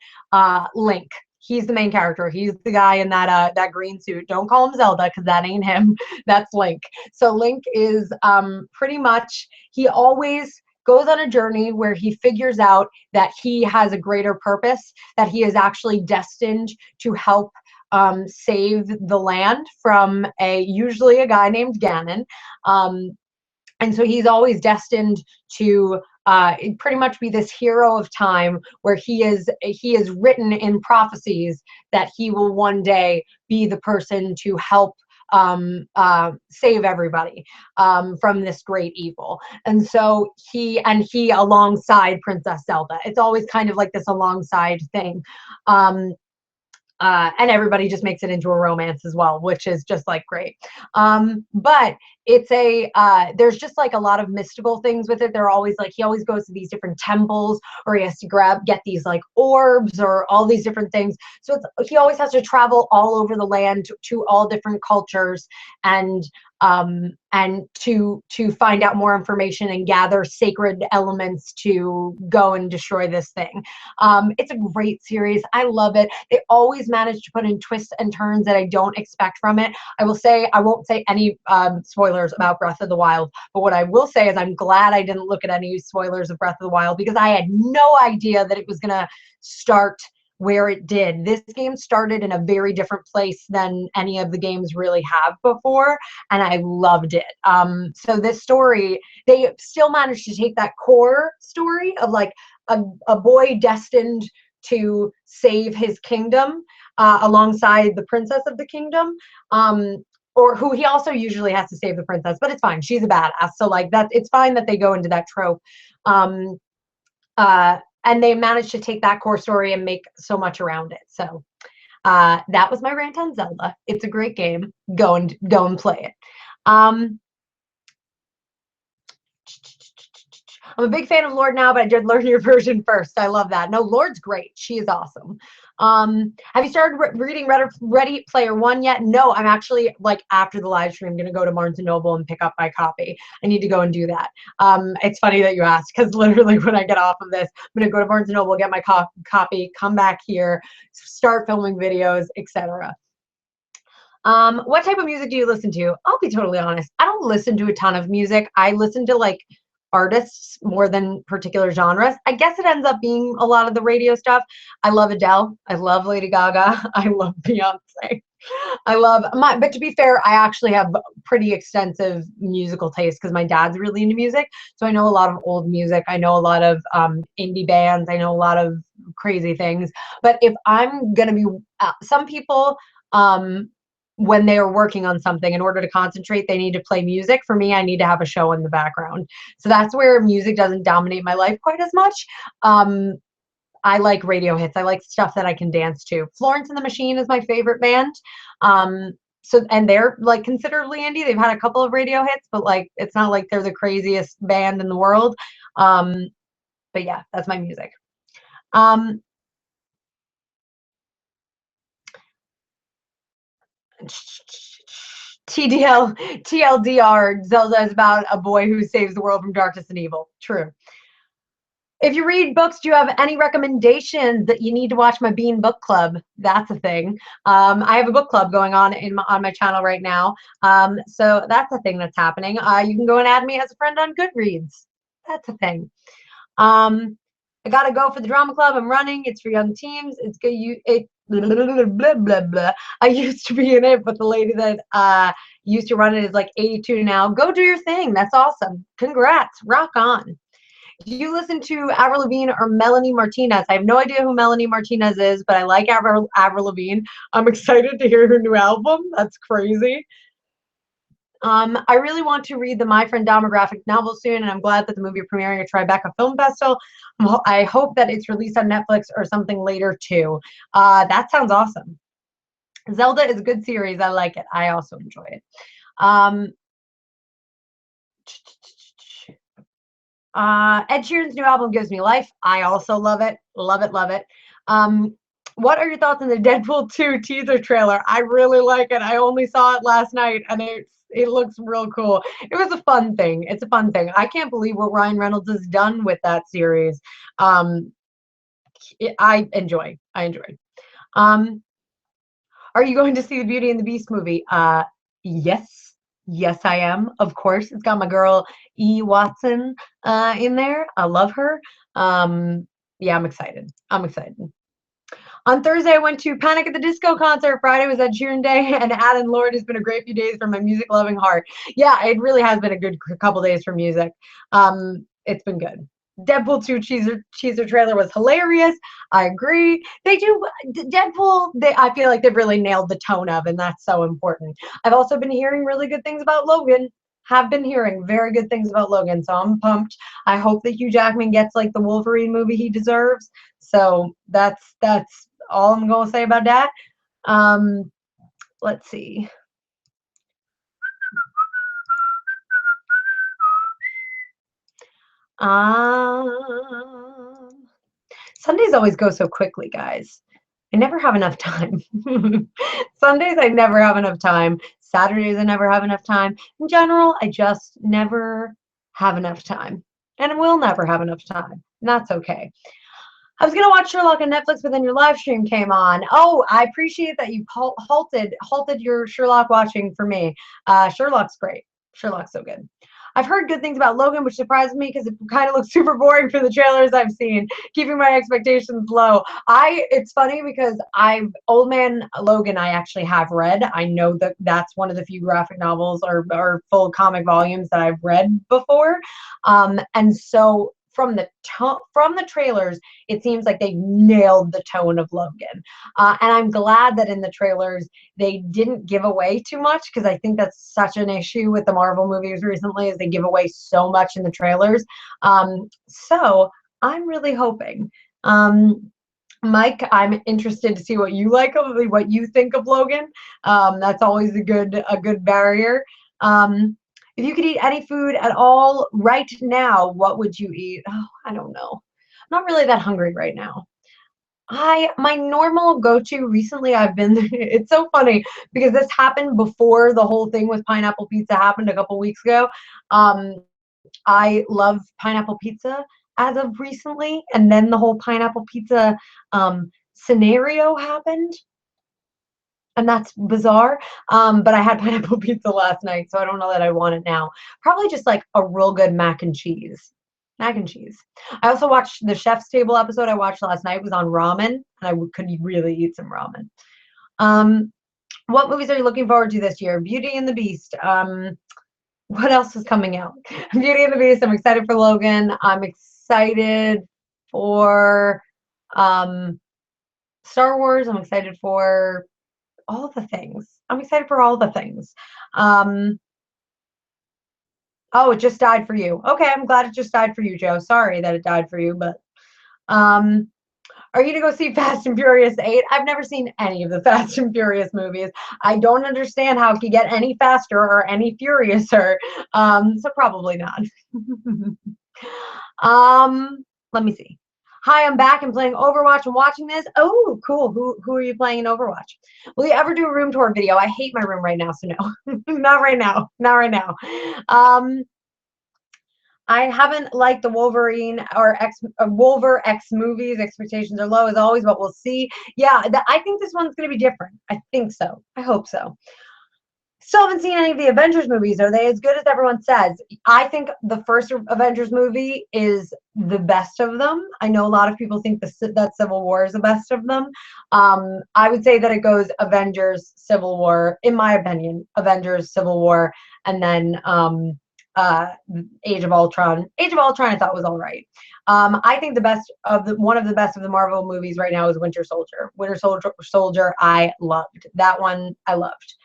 Link. He's the main character. He's the guy in that green suit. Don't call him Zelda because that ain't him. That's Link. So Link is pretty much, he always goes on a journey where he figures out that he has a greater purpose, that he is actually destined to help save the land from usually a guy named Ganon. And so he's always destined to pretty much be this hero of time, where he is written in prophecies that he will one day be the person to help save everybody from this great evil. And so he alongside Princess Zelda, it's always kind of like this alongside thing. And everybody just makes it into a romance as well, which is just like great. But it's a there's just like a lot of mystical things with it. They're always like, he always goes to these different temples, or he has to get these like orbs or all these different things. So he always has to travel all over the land to all different cultures, and to find out more information and gather sacred elements to go and destroy this thing. It's a great series. I love it. They always manage to put in twists and turns that I don't expect from it. I will say, I won't say any spoilers about Breath of the Wild, but what I will say is I'm glad I didn't look at any spoilers of Breath of the Wild, because I had no idea that it was going to start where it did. This game started in a very different place than any of the games really have before, and I loved it. So this story, they still managed to take that core story of like a boy destined to save his kingdom alongside the princess of the kingdom, or who he also usually has to save the princess, but it's fine. She's a badass. So like that, it's fine that they go into that trope. And they managed to take that core story and make so much around it. So that was my rant on Zelda. It's a great game. Go and play it. I'm a big fan of Lord now, but I did learn your version first. I love that. No, Lord's great. She is awesome. Have you started reading Ready Player One yet? No, I'm actually, like, after the live stream, I'm going to go to Barnes & Noble and pick up my copy. I need to go and do that. It's funny that you asked, because literally when I get off of this, I'm going to go to Barnes & Noble, get my copy, come back here, start filming videos, etc. What type of music do you listen to? I'll be totally honest. I don't listen to a ton of music. I listen to like artists more than particular genres. I guess it ends up being a lot of the radio stuff. I love Adele. I love Lady Gaga. I love Beyonce. But to be fair, I actually have pretty extensive musical taste because my dad's really into music. So I know a lot of old music. I know a lot of indie bands. I know a lot of crazy things. But if I'm going to be, some people, when they are working on something, in order to concentrate, they need to play music. For me, I need to have a show in the background. So that's where music doesn't dominate my life quite as much. I like radio hits. I like stuff that I can dance to. Florence and the Machine is my favorite band. And they're like considerably indie. They've had a couple of radio hits, but like it's not like they're the craziest band in the world. But yeah, that's my music. TLDR, Zelda is about a boy who saves the world from darkness and evil. True. If you read books, do you have any recommendations that you need to watch my Bean Book Club? That's a thing. I have a book club going on on my channel right now. So that's a thing that's happening. You can go and add me as a friend on Goodreads. That's a thing. I gotta go for the drama club. I'm running. It's for young teams. It's good. Blah, blah, blah, blah, blah. I used to be in it, but the lady that used to run it is like 82 now. Go do your thing. That's awesome. Congrats. Rock on. Do you listen to Avril Lavigne or Melanie Martinez? I have no idea who Melanie Martinez is, but I like Avril Lavigne. I'm excited to hear her new album. That's crazy. I really want to read the My Friend Dahmer graphic novel soon, and I'm glad that the movie is premiering at Tribeca Film Festival. I hope that it's released on Netflix or something later too. That sounds awesome. Zelda is a good series. I like it. I also enjoy it. Ed Sheeran's new album gives me life. I also love it. Love it. Love it. What are your thoughts on the Deadpool 2 teaser trailer? I really like it. I only saw it last night, and it looks real cool. It was a fun thing. It's a fun thing. I can't believe what Ryan Reynolds has done with that series. I enjoy. Are you going to see the Beauty and the Beast movie? Yes. Yes, I am. Of course. It's got my girl E. Watson in there. I love her. Yeah, I'm excited. On Thursday, I went to Panic at the Disco concert. Friday was Ed Sheeran Day, and Adam Lord has been a great few days for my music-loving heart. Yeah, it really has been a good couple days for music. It's been good. Deadpool 2 teaser trailer was hilarious. I agree. They do Deadpool. I feel like they've really nailed the tone of, and that's so important. I've also been hearing really good things about Logan. Have been hearing very good things about Logan, so I'm pumped. I hope that Hugh Jackman gets like the Wolverine movie he deserves. So that's all I'm going to say about that. Let's see. Um, Sundays always go so quickly, guys. I never have enough time. Sundays, I never have enough time. Saturdays, I never have enough time. In general, I just never have enough time. And will never have enough time. And that's okay. I was gonna watch Sherlock on Netflix, but then your live stream came on. Oh, I appreciate that you halted your Sherlock watching for me. Sherlock's great. Sherlock's so good. I've heard good things about Logan, which surprises me because it kind of looks super boring for the trailers I've seen, keeping my expectations low. It's funny because Old Man Logan I actually have read. I know that that's one of the few graphic novels or full comic volumes that I've read before. And so from the trailers, it seems like they nailed the tone of Logan. And I'm glad that in the trailers they didn't give away too much, because I think that's such an issue with the Marvel movies recently, is they give away so much in the trailers. So I'm really hoping. Mike, I'm interested to see what you what you think of Logan. That's always a good barrier. If you could eat any food at all right now, what would you eat? Oh, I don't know. I'm not really that hungry right now. My normal go-to recently, I've been, it's so funny because this happened before the whole thing with pineapple pizza happened a couple weeks ago. I love pineapple pizza as of recently, and then the whole pineapple pizza scenario happened, and that's bizarre. But I had pineapple pizza last night, so I don't know that I want it now. Probably just like a real good mac and cheese. Mac and cheese. I also watched the Chef's Table episode I watched last night was on ramen, and could really eat some ramen. What movies are you looking forward to this year? Beauty and the Beast. What else is coming out? Beauty and the Beast. I'm excited for Logan. I'm excited for Star Wars. I'm excited for all the things. I'm excited for all the things. Oh, it just died for you. Okay, I'm glad it just died for you, Joe. Sorry that it died for you, but are you to go see Fast and Furious 8? I've never seen any of the Fast and Furious movies. I don't understand how it could get any faster or any furiouser. So probably not. Let me see. Hi, I'm back and playing Overwatch and watching this. Oh, cool. Who are you playing in Overwatch? Will you ever do a room tour video? I hate my room right now, so no. Not right now. Not right now. I haven't liked the Wolverine or Wolver X movies. Expectations are low as always, but we'll see. Yeah, I think this one's going to be different. I think so. I hope so. Still haven't seen any of the Avengers movies. Are they as good as everyone says? I think the first Avengers movie is the best of them. I know a lot of people think that Civil War is the best of them. I would say that it goes Avengers, Civil War, in my opinion, Avengers, Civil War, and then Age of Ultron. Age of Ultron I thought was all right. I think one of the best of the Marvel movies right now is Winter Soldier. Winter Soldier I loved. That one I loved.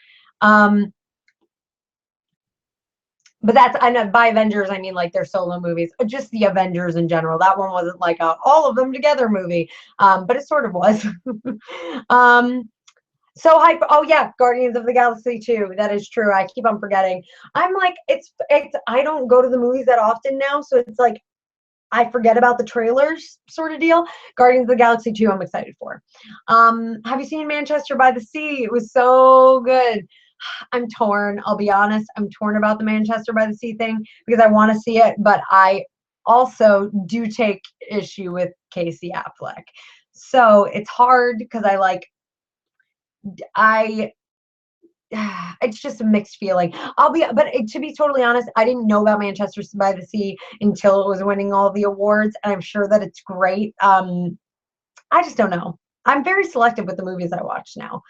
But I know by Avengers I mean like their solo movies, just the Avengers in general. That one wasn't like a all of them together movie, but it sort of was. So hype. Oh yeah, Guardians of the Galaxy 2. That is true. I keep on forgetting. I'm like, it's I don't go to the movies that often now, so it's like I forget about the trailers sort of deal. Guardians of the Galaxy 2 I'm excited for. Have you seen Manchester by the Sea? It was so good. I'm torn. I'll be honest. I'm torn about the Manchester by the Sea thing because I want to see it, but I also do take issue with Casey Affleck. So it's hard because it's just a mixed feeling. To be totally honest, I didn't know about Manchester by the Sea until it was winning all the awards, and I'm sure that it's great. I just don't know. I'm very selective with the movies I watch now.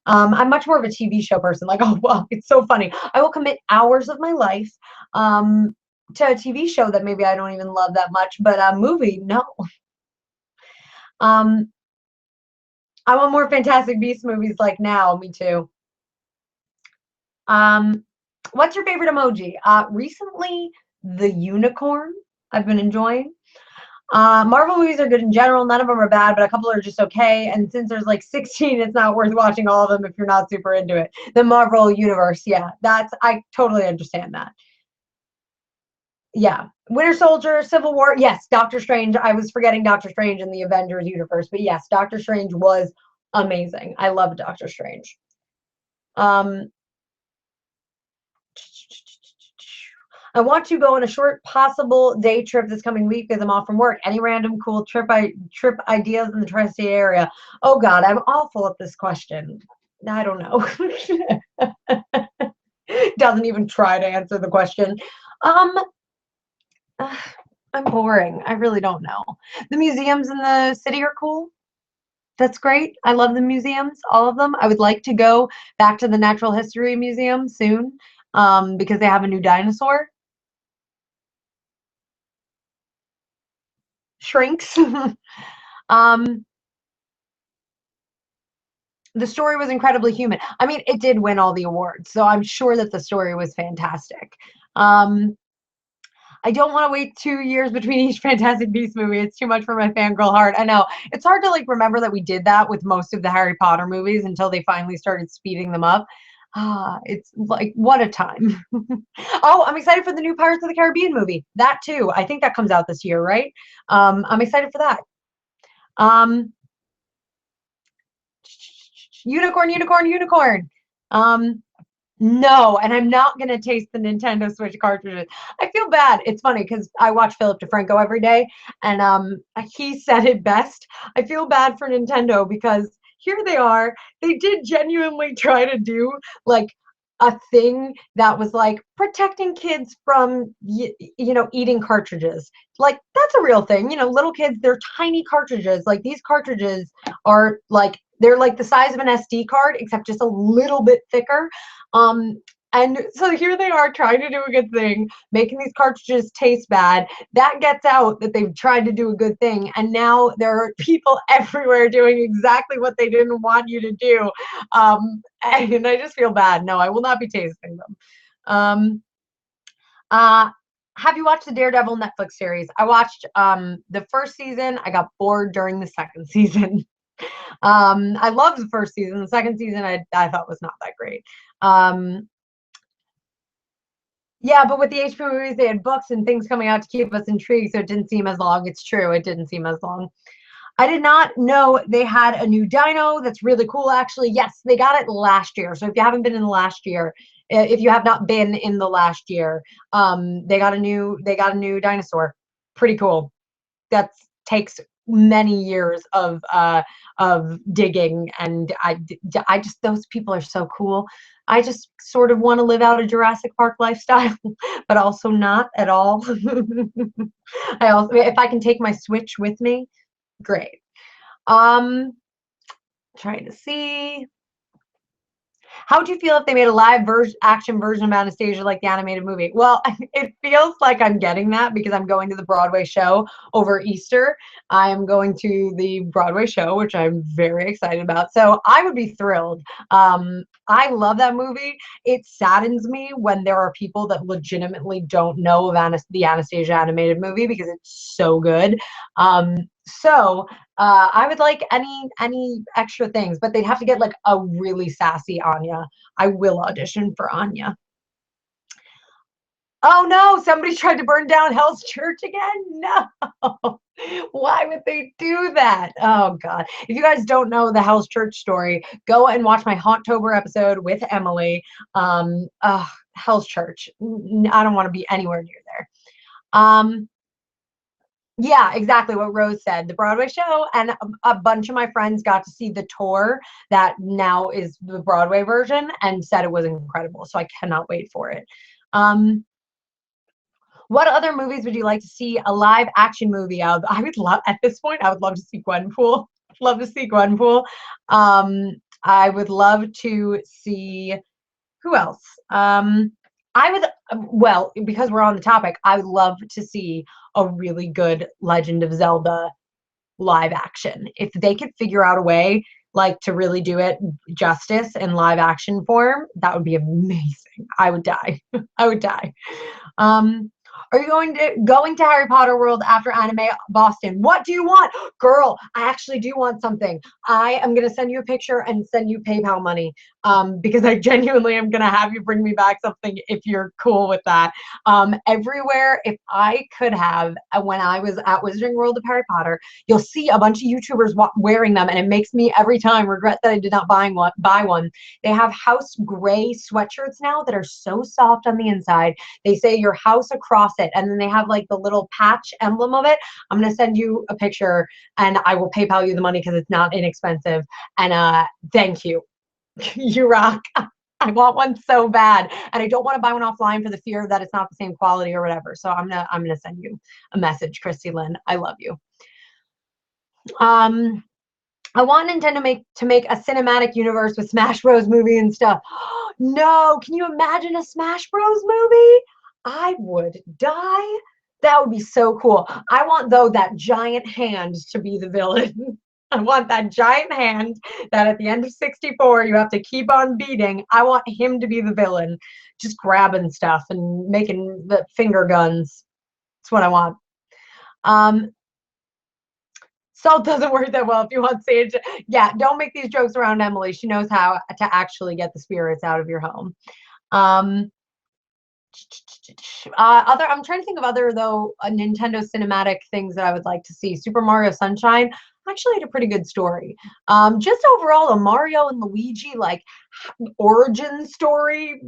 I'm much more of a TV show person. Like, oh, well, it's so funny. I will commit hours of my life to a TV show that maybe I don't even love that much, but a movie, no. I want more Fantastic Beasts movies like now. Me too. What's your favorite emoji? Recently, the unicorn I've been enjoying. Marvel movies are good in general. None of them are bad, but a couple are just okay. And since there's like 16, it's not worth watching all of them if you're not super into it. The Marvel universe, yeah, I totally understand that. Yeah. Winter Soldier, Civil War. Yes, Doctor Strange. I was forgetting Doctor Strange in the Avengers universe, but yes, Doctor Strange was amazing. I love Doctor Strange. Um, I want to go on a short possible day trip this coming week because I'm off from work. Any random cool trip ideas in the tri-state area? Oh God, I'm awful at this question. I don't know. Doesn't even try to answer the question. Um, uh, I'm boring. I really don't know. The museums in the city are cool. That's great. I love the museums, all of them. I would like to go back to the Natural History Museum soon, because they have a new dinosaur. Shrinks. um, the story was incredibly human. I mean, it did win all the awards, so I'm sure that the story was fantastic. Um, I don't want to wait 2 years between each Fantastic Beasts movie. It's too much for my fangirl heart. I know. It's hard to like remember that we did that with most of the Harry Potter movies until they finally started speeding them up. Ah, it's like what a time. Oh, I'm excited for the new Pirates of the Caribbean movie. That too. I think that comes out this year, right? I'm excited for that. Um, unicorn, unicorn, unicorn. Um, No, and I'm not gonna taste the Nintendo Switch cartridges. I feel bad. It's funny because I watch Philip DeFranco every day, and he said it best. I feel bad for Nintendo because here they are. They did genuinely try to do like a thing that was like protecting kids from eating cartridges. Like that's a real thing. You know, little kids, they're tiny cartridges. Like these cartridges are like they're like the size of an SD card, except just a little bit thicker. Um, and so here they are trying to do a good thing, making these cartridges taste bad. That gets out that they've tried to do a good thing. And now there are people everywhere doing exactly what they didn't want you to do. And I just feel bad. No, I will not be tasting them. Um, uh, have you watched the Daredevil Netflix series? I watched the first season. I got bored during the second season. I loved the first season. The second season I thought was not that great. Um, yeah, but with the HBO movies, they had books and things coming out to keep us intrigued, so it didn't seem as long. It's true, it didn't seem as long. I did not know they had a new dino. That's really cool, actually. Yes, they got it last year. So if you haven't been in the last year, if you have not been in the last year, they got a new dinosaur. Pretty cool. That takes many years of digging, and I just those people are so cool. I just sort of want to live out a Jurassic Park lifestyle, but also not at all. I also, if I can take my Switch with me, great. Um, trying to see. How would you feel if they made a live action version of Anastasia like the animated movie? Well, it feels like I'm getting that because I'm going to the Broadway show over Easter. I am going to the Broadway show, which I'm very excited about. So I would be thrilled. I love that movie. It saddens me when there are people that legitimately don't know of the Anastasia animated movie because it's so good. So I would like any extra things, but they'd have to get like a really sassy Anya. I will audition for Anya. Oh no, somebody tried to burn down Hell's Church again? No. Why would they do that? Oh God. If you guys don't know the Hell's Church story, go and watch my Hauntober episode with Emily. Hell's Church. I don't want to be anywhere near there. Um, Yeah, exactly what Rose said. The Broadway show, and a bunch of my friends got to see the tour that now is the Broadway version and said it was incredible. So I cannot wait for it. Um, what other movies would you like to see a live action movie of? I would love at this point. I would love to see Gwenpool. Love to see Gwenpool. I would love to see who else? I would, well, because we're on the topic, I would love to see a really good Legend of Zelda live action. If they could figure out a way like to really do it justice in live action form, that would be amazing. I would die. I would die. Um, Are you going to Harry Potter World after Anime Boston? What do you want? Girl, I actually do want something. I am gonna send you a picture and send you PayPal money. Because I genuinely am gonna have you bring me back something if you're cool with that. Everywhere, if I could have, when I was at Wizarding World of Harry Potter, you'll see a bunch of YouTubers wearing them, and it makes me every time regret that I did not buy one. They have house gray sweatshirts now that are so soft on the inside. They say your house across it, and then they have like the little patch emblem of it. I'm gonna send you a picture, and I will PayPal you the money because it's not inexpensive. And thank you. You rock. I want one so bad, and I don't want to buy one offline for the fear that it's not the same quality or whatever. So I'm gonna send you a message, Christy Lynn. I love you. Um, I want Nintendo to make a cinematic universe with Smash Bros. Movie and stuff. No, can you imagine a Smash Bros. Movie? I would die. That would be so cool. I want, though, that giant hand to be the villain. I want that giant hand that at the end of 64 you have to keep on beating. I want him to be the villain, just grabbing stuff and making the finger guns. That's what I want. Salt doesn't work that well if you want sage. Yeah, don't make these jokes around Emily. She knows how to actually get the spirits out of your home. Um, I'm trying to think of other though Nintendo cinematic things that I would like to see. Super Mario Sunshine actually had a pretty good story. Just overall a Mario and Luigi like origin story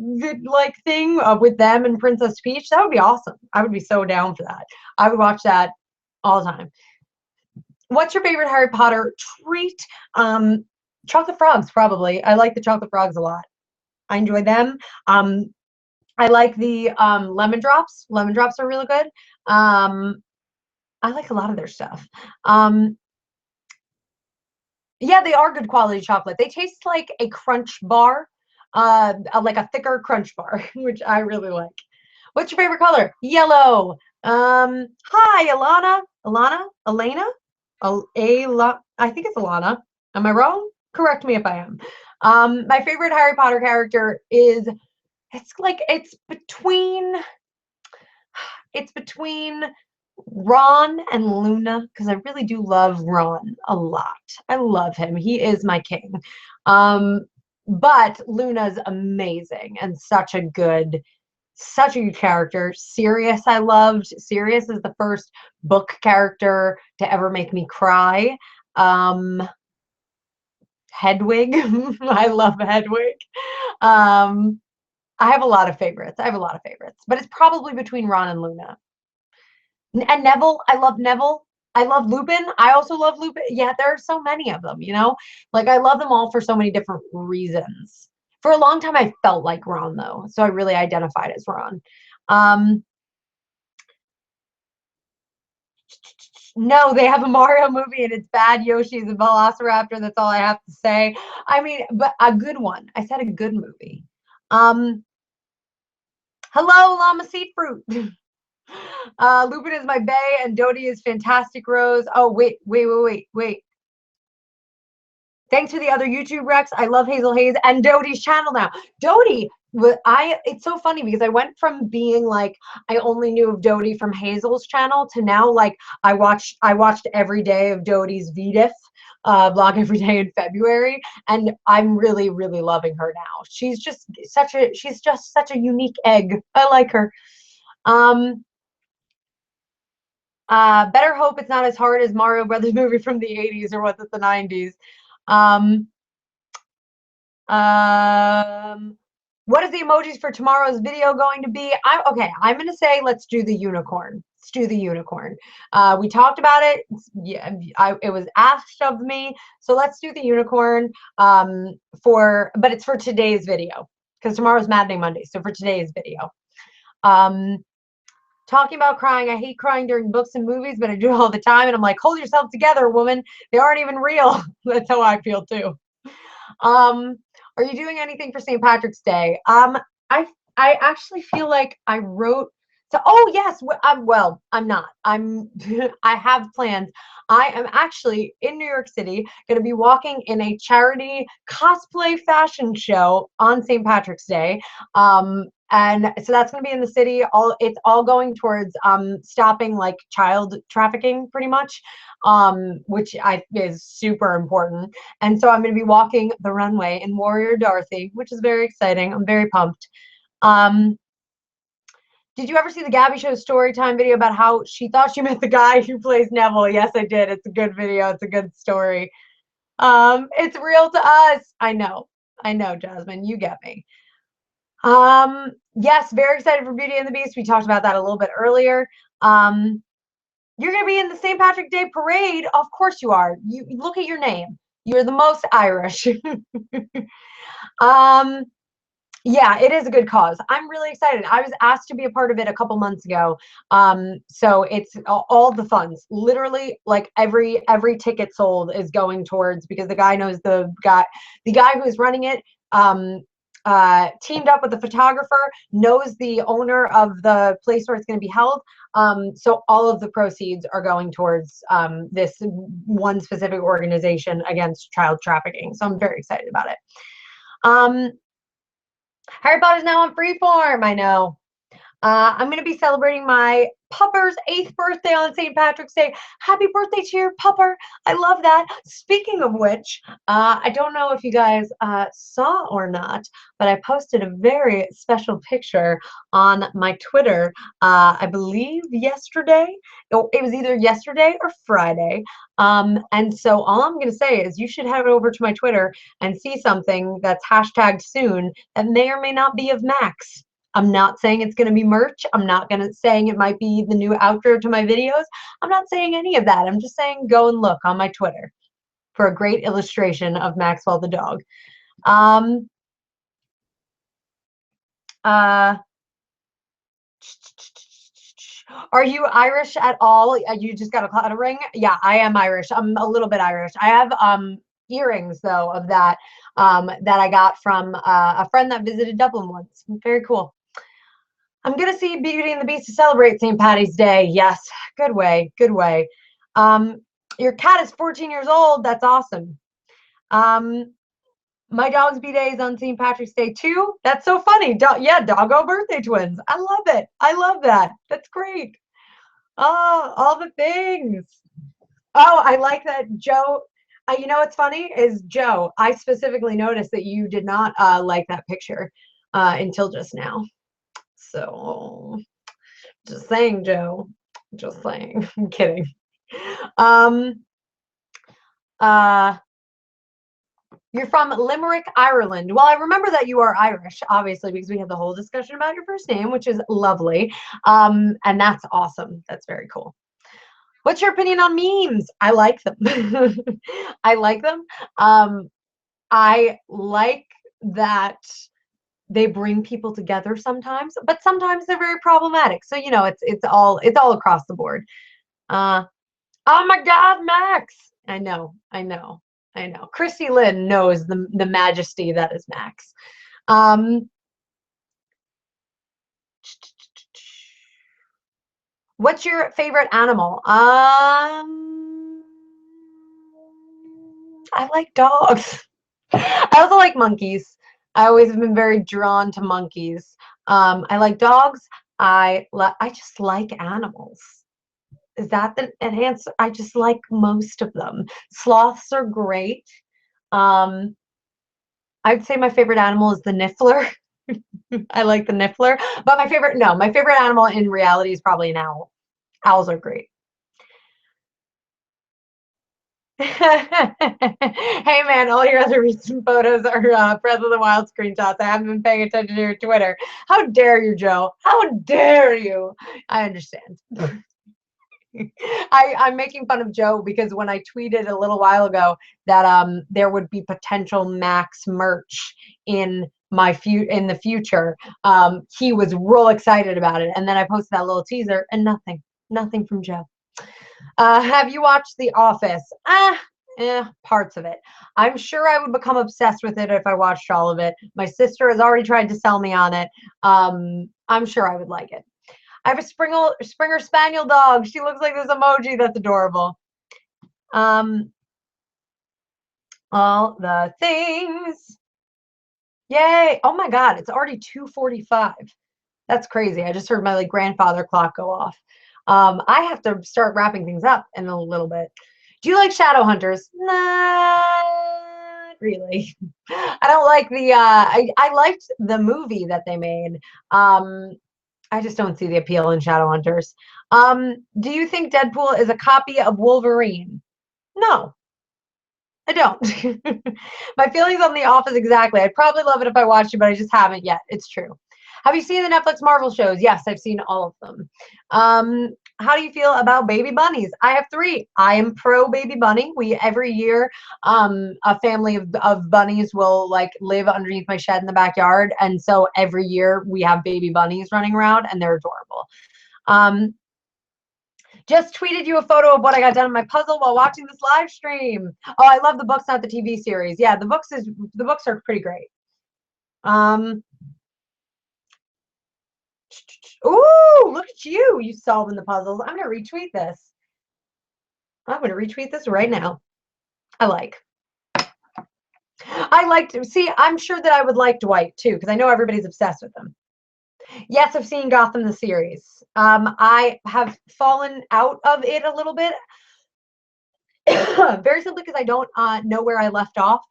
like thing with them and Princess Peach. That would be awesome. I would be so down for that. I would watch that all the time. What's your favorite Harry Potter treat? Chocolate frogs, probably. I like the chocolate frogs a lot. I enjoy them. I like the lemon drops. Lemon drops are really good. I like a lot of their stuff. Yeah, they are good quality chocolate. They taste like a crunch bar, like a thicker crunch bar, which I really like. What's your favorite color? Yellow. Hi, Alana. Elena? I think it's Alana. Am I wrong? Correct me if I am. My favorite Harry Potter character is it's between Ron and Luna because I really do love Ron a lot. I love him. He is my king. But Luna's amazing and such a good character. Sirius I loved. Sirius is the first book character to ever make me cry. Hedwig. I love Hedwig. I have a lot of favorites. But it's probably between Ron and Luna. And Neville, I love Neville. I love Lupin. I also love Lupin. Yeah, there are so many of them, you know? Like I love them all for so many different reasons. For a long time I felt like Ron though, so I really identified as Ron. No, they have a Mario movie and it's bad. Yoshi's a velociraptor. That's all I have to say. I mean, but a good one. I said a good movie. Hello, Llama Seed Fruit. Lupin is my bae and Dodie is Fantastic Rose. Oh, wait. Thanks to the other YouTube Rex. I love Hazel Hayes and Dodie's channel now. Dodie, it's so funny because I went from being like I only knew of Dodie from Hazel's channel to now like I watched every day of Dodie's VDIF vlog every day in February, and I'm really loving her now. She's just such a unique egg. I like her. Better hope it's not as hard as Mario Brothers movie from the 80s or was it the 90s. What is the emojis for tomorrow's video going to be? I'm gonna say let's do the unicorn. Let's do the unicorn. We talked about it. Yeah, it was asked of me, so let's do the unicorn. But it's for today's video because tomorrow's Mad Day Monday. So for today's video. Talking about crying. I hate crying during books and movies, but I do it all the time. And I'm like, hold yourself together, woman. They aren't even real. That's how I feel too. Are you doing anything for St. Patrick's Day? I actually feel like I wrote So, oh yes, well, I'm not. I have plans. I am actually in New York City, going to be walking in a charity cosplay fashion show on St. Patrick's Day. And so that's going to be in the city. It's all going towards stopping like child trafficking, pretty much, which I is super important. And so I'm going to be walking the runway in Warrior Dorothy, which is very exciting. I'm very pumped. Um, did you ever see the Gabby Show story time video about how she thought she met the guy who plays Neville? Yes, I did. It's a good video. It's a good story. It's real to us. I know. I know, Jasmine. You get me. Yes, very excited for Beauty and the Beast. We talked about that a little bit earlier. You're gonna be in the St. Patrick Day parade. Of course you are. You look at your name. You're the most Irish. um, Yeah, it is a good cause. I'm really excited. I was asked to be a part of it a couple months ago. So it's all the funds. Literally, like every ticket sold is going towards because the guy knows the guy who's running it. Teamed up with the photographer, knows the owner of the place where it's going to be held. So all of the proceeds are going towards this one specific organization against child trafficking. So I'm very excited about it. Harry Potter's now on Freeform. I know. I'm going to be celebrating my pupper's 8th birthday on St. Patrick's Day. Happy birthday to your pupper. I love that. Speaking of which, I don't know if you guys saw or not, but I posted a very special picture on my Twitter, I believe yesterday. It was either yesterday or Friday. And so all I'm going to say is you should head over to my Twitter and see something that's hashtagged soon that may or may not be of Max. I'm not saying it's going to be merch. I'm not going to saying it might be the new outro to my videos. I'm not saying any of that. I'm just saying go and look on my Twitter for a great illustration of Maxwell the dog. Uh, are you Irish at all? You just got a cloud ring? Yeah, I am Irish. I'm a little bit Irish. I have earrings though of that that I got from a friend that visited Dublin once. Very cool. I'm going to see Beauty and the Beast to celebrate St. Patty's Day. Yes, good way, good way. Your cat is 14 years old. That's awesome. My dog's B-Day is on St. Patrick's Day too. That's so funny. Yeah, doggo birthday twins. I love it. I love that. That's great. Oh, all the things. Oh, I like that, Joe. You know what's funny is Joe. I specifically noticed that you did not like that picture until just now. So just saying, Joe. Just saying. I'm kidding. Um, uh, you're from Limerick, Ireland. Well, I remember that you are Irish, obviously, because we had the whole discussion about your first name, which is lovely. And that's awesome. That's very cool. What's your opinion on memes? I like them. I like them. I like that they bring people together sometimes, but sometimes they're very problematic. So you know, it's all across the board. Oh my God, Max! I know, I know, I know. Chrissy Lynn knows the majesty that is Max. What's your favorite animal? I like dogs. I also like monkeys. I always have been very drawn to monkeys. I like dogs. I just like animals. Is that the answer? I just like most of them. Sloths are great. Um, I'd say my favorite animal is the niffler. I like the niffler. But my favorite animal in reality is probably an owl. Owls are great. Hey man, all your other recent photos are Breath of the Wild screenshots. I haven't been paying attention to your Twitter. How dare you, Joe? How dare you? I understand. I'm making fun of Joe because when I tweeted a little while ago that there would be potential Max merch in in the future, he was real excited about it. And then I posted that little teaser and nothing from Joe. Have you watched The Office? Parts of it. I'm sure I would become obsessed with it if I watched all of it. My sister has already tried to sell me on it. I'm sure I would like it. I have a Springer Spaniel dog. She looks like this emoji. That's adorable. All the things. Yay. Oh my God, it's already 2:45. That's crazy. I just heard my like grandfather clock go off. I have to start wrapping things up in a little bit. Do you like shadow hunters? Not really. I don't like the I liked the movie that they made. Um I just don't see the appeal in shadow hunters. Do you think Deadpool is a copy of Wolverine? No, I don't. My feelings on The Office exactly. I'd probably love it if I watched it, but I just haven't yet. It's true. Have you seen the Netflix Marvel shows? Yes, I've seen all of them. How do you feel about baby bunnies? I have three. I am pro baby bunny. We every year, a family of bunnies will like live underneath my shed in the backyard, and so every year we have baby bunnies running around, and they're adorable. Um, just tweeted you a photo of what I got done in my puzzle while watching this live stream. Oh, I love the books, not the TV series. Yeah, the books are pretty great. Ooh, look at you solving the puzzles. I'm gonna retweet this. I'm gonna retweet this right now. I like. I liked, see, I'm sure that I would like Dwight too, because I know everybody's obsessed with him. Yes, I've seen Gotham the series. I have fallen out of it a little bit, very simply because I don't know where I left off.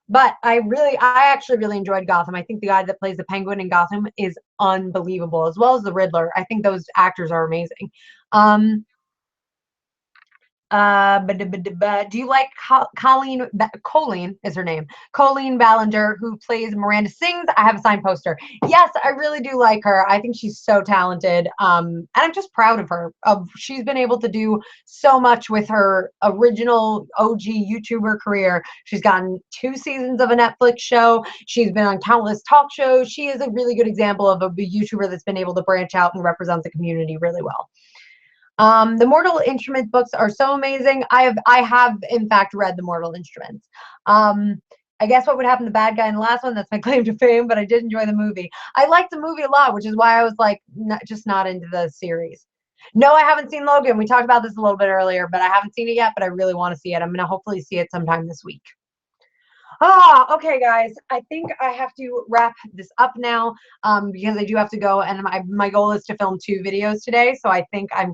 But I actually really enjoyed Gotham. I think the guy that plays the Penguin in Gotham is unbelievable, as well as the Riddler. I think those actors are amazing. Um, do you like Colleen is her name. Colleen Ballinger, who plays Miranda Sings. I have a signed poster. Yes, I really do like her. I think she's so talented. And I'm just proud of her. She's been able to do so much with her original OG YouTuber career. She's gotten 2 seasons of a Netflix show. She's been on countless talk shows. She is a really good example of a YouTuber that's been able to branch out and represent the community really well. The Mortal Instruments books are so amazing. I have in fact read the Mortal Instruments. I guess what would happen to the bad guy in the last one? That's my claim to fame, but I did enjoy the movie. I liked the movie a lot, which is why I was like just not into the series. No, I haven't seen Logan. We talked about this a little bit earlier, but I haven't seen it yet, but I really want to see it. I'm gonna hopefully see it sometime this week. Okay, guys. I think I have to wrap this up now because I do have to go, and my goal is to film 2 videos today. So I think I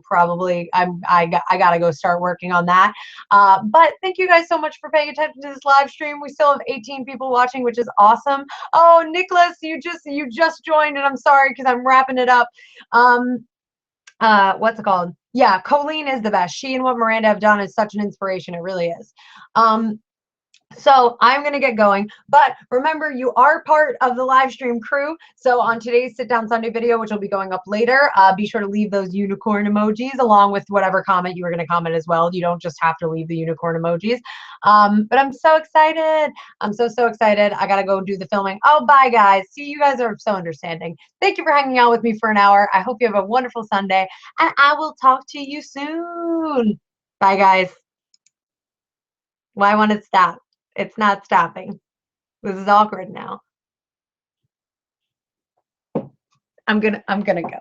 gotta go start working on that. But thank you guys so much for paying attention to this live stream. We still have 18 people watching, which is awesome. Oh, Nicholas, you just joined, and I'm sorry because I'm wrapping it up. What's it called? Yeah, Colleen is the best. She and what Miranda have done is such an inspiration. It really is. So I'm going to get going, but remember you are part of the live stream crew. So on today's Sit Down Sunday video, which will be going up later, be sure to leave those unicorn emojis along with whatever comment you were going to comment as well. You don't just have to leave the unicorn emojis. But I'm so excited. I'm so excited. I got to go do the filming. Oh, bye guys. See, you guys are so understanding. Thank you for hanging out with me for an hour. I hope you have a wonderful Sunday, and I will talk to you soon. Bye guys. Why won't it stop? It's not stopping. This is awkward now. I'm gonna go.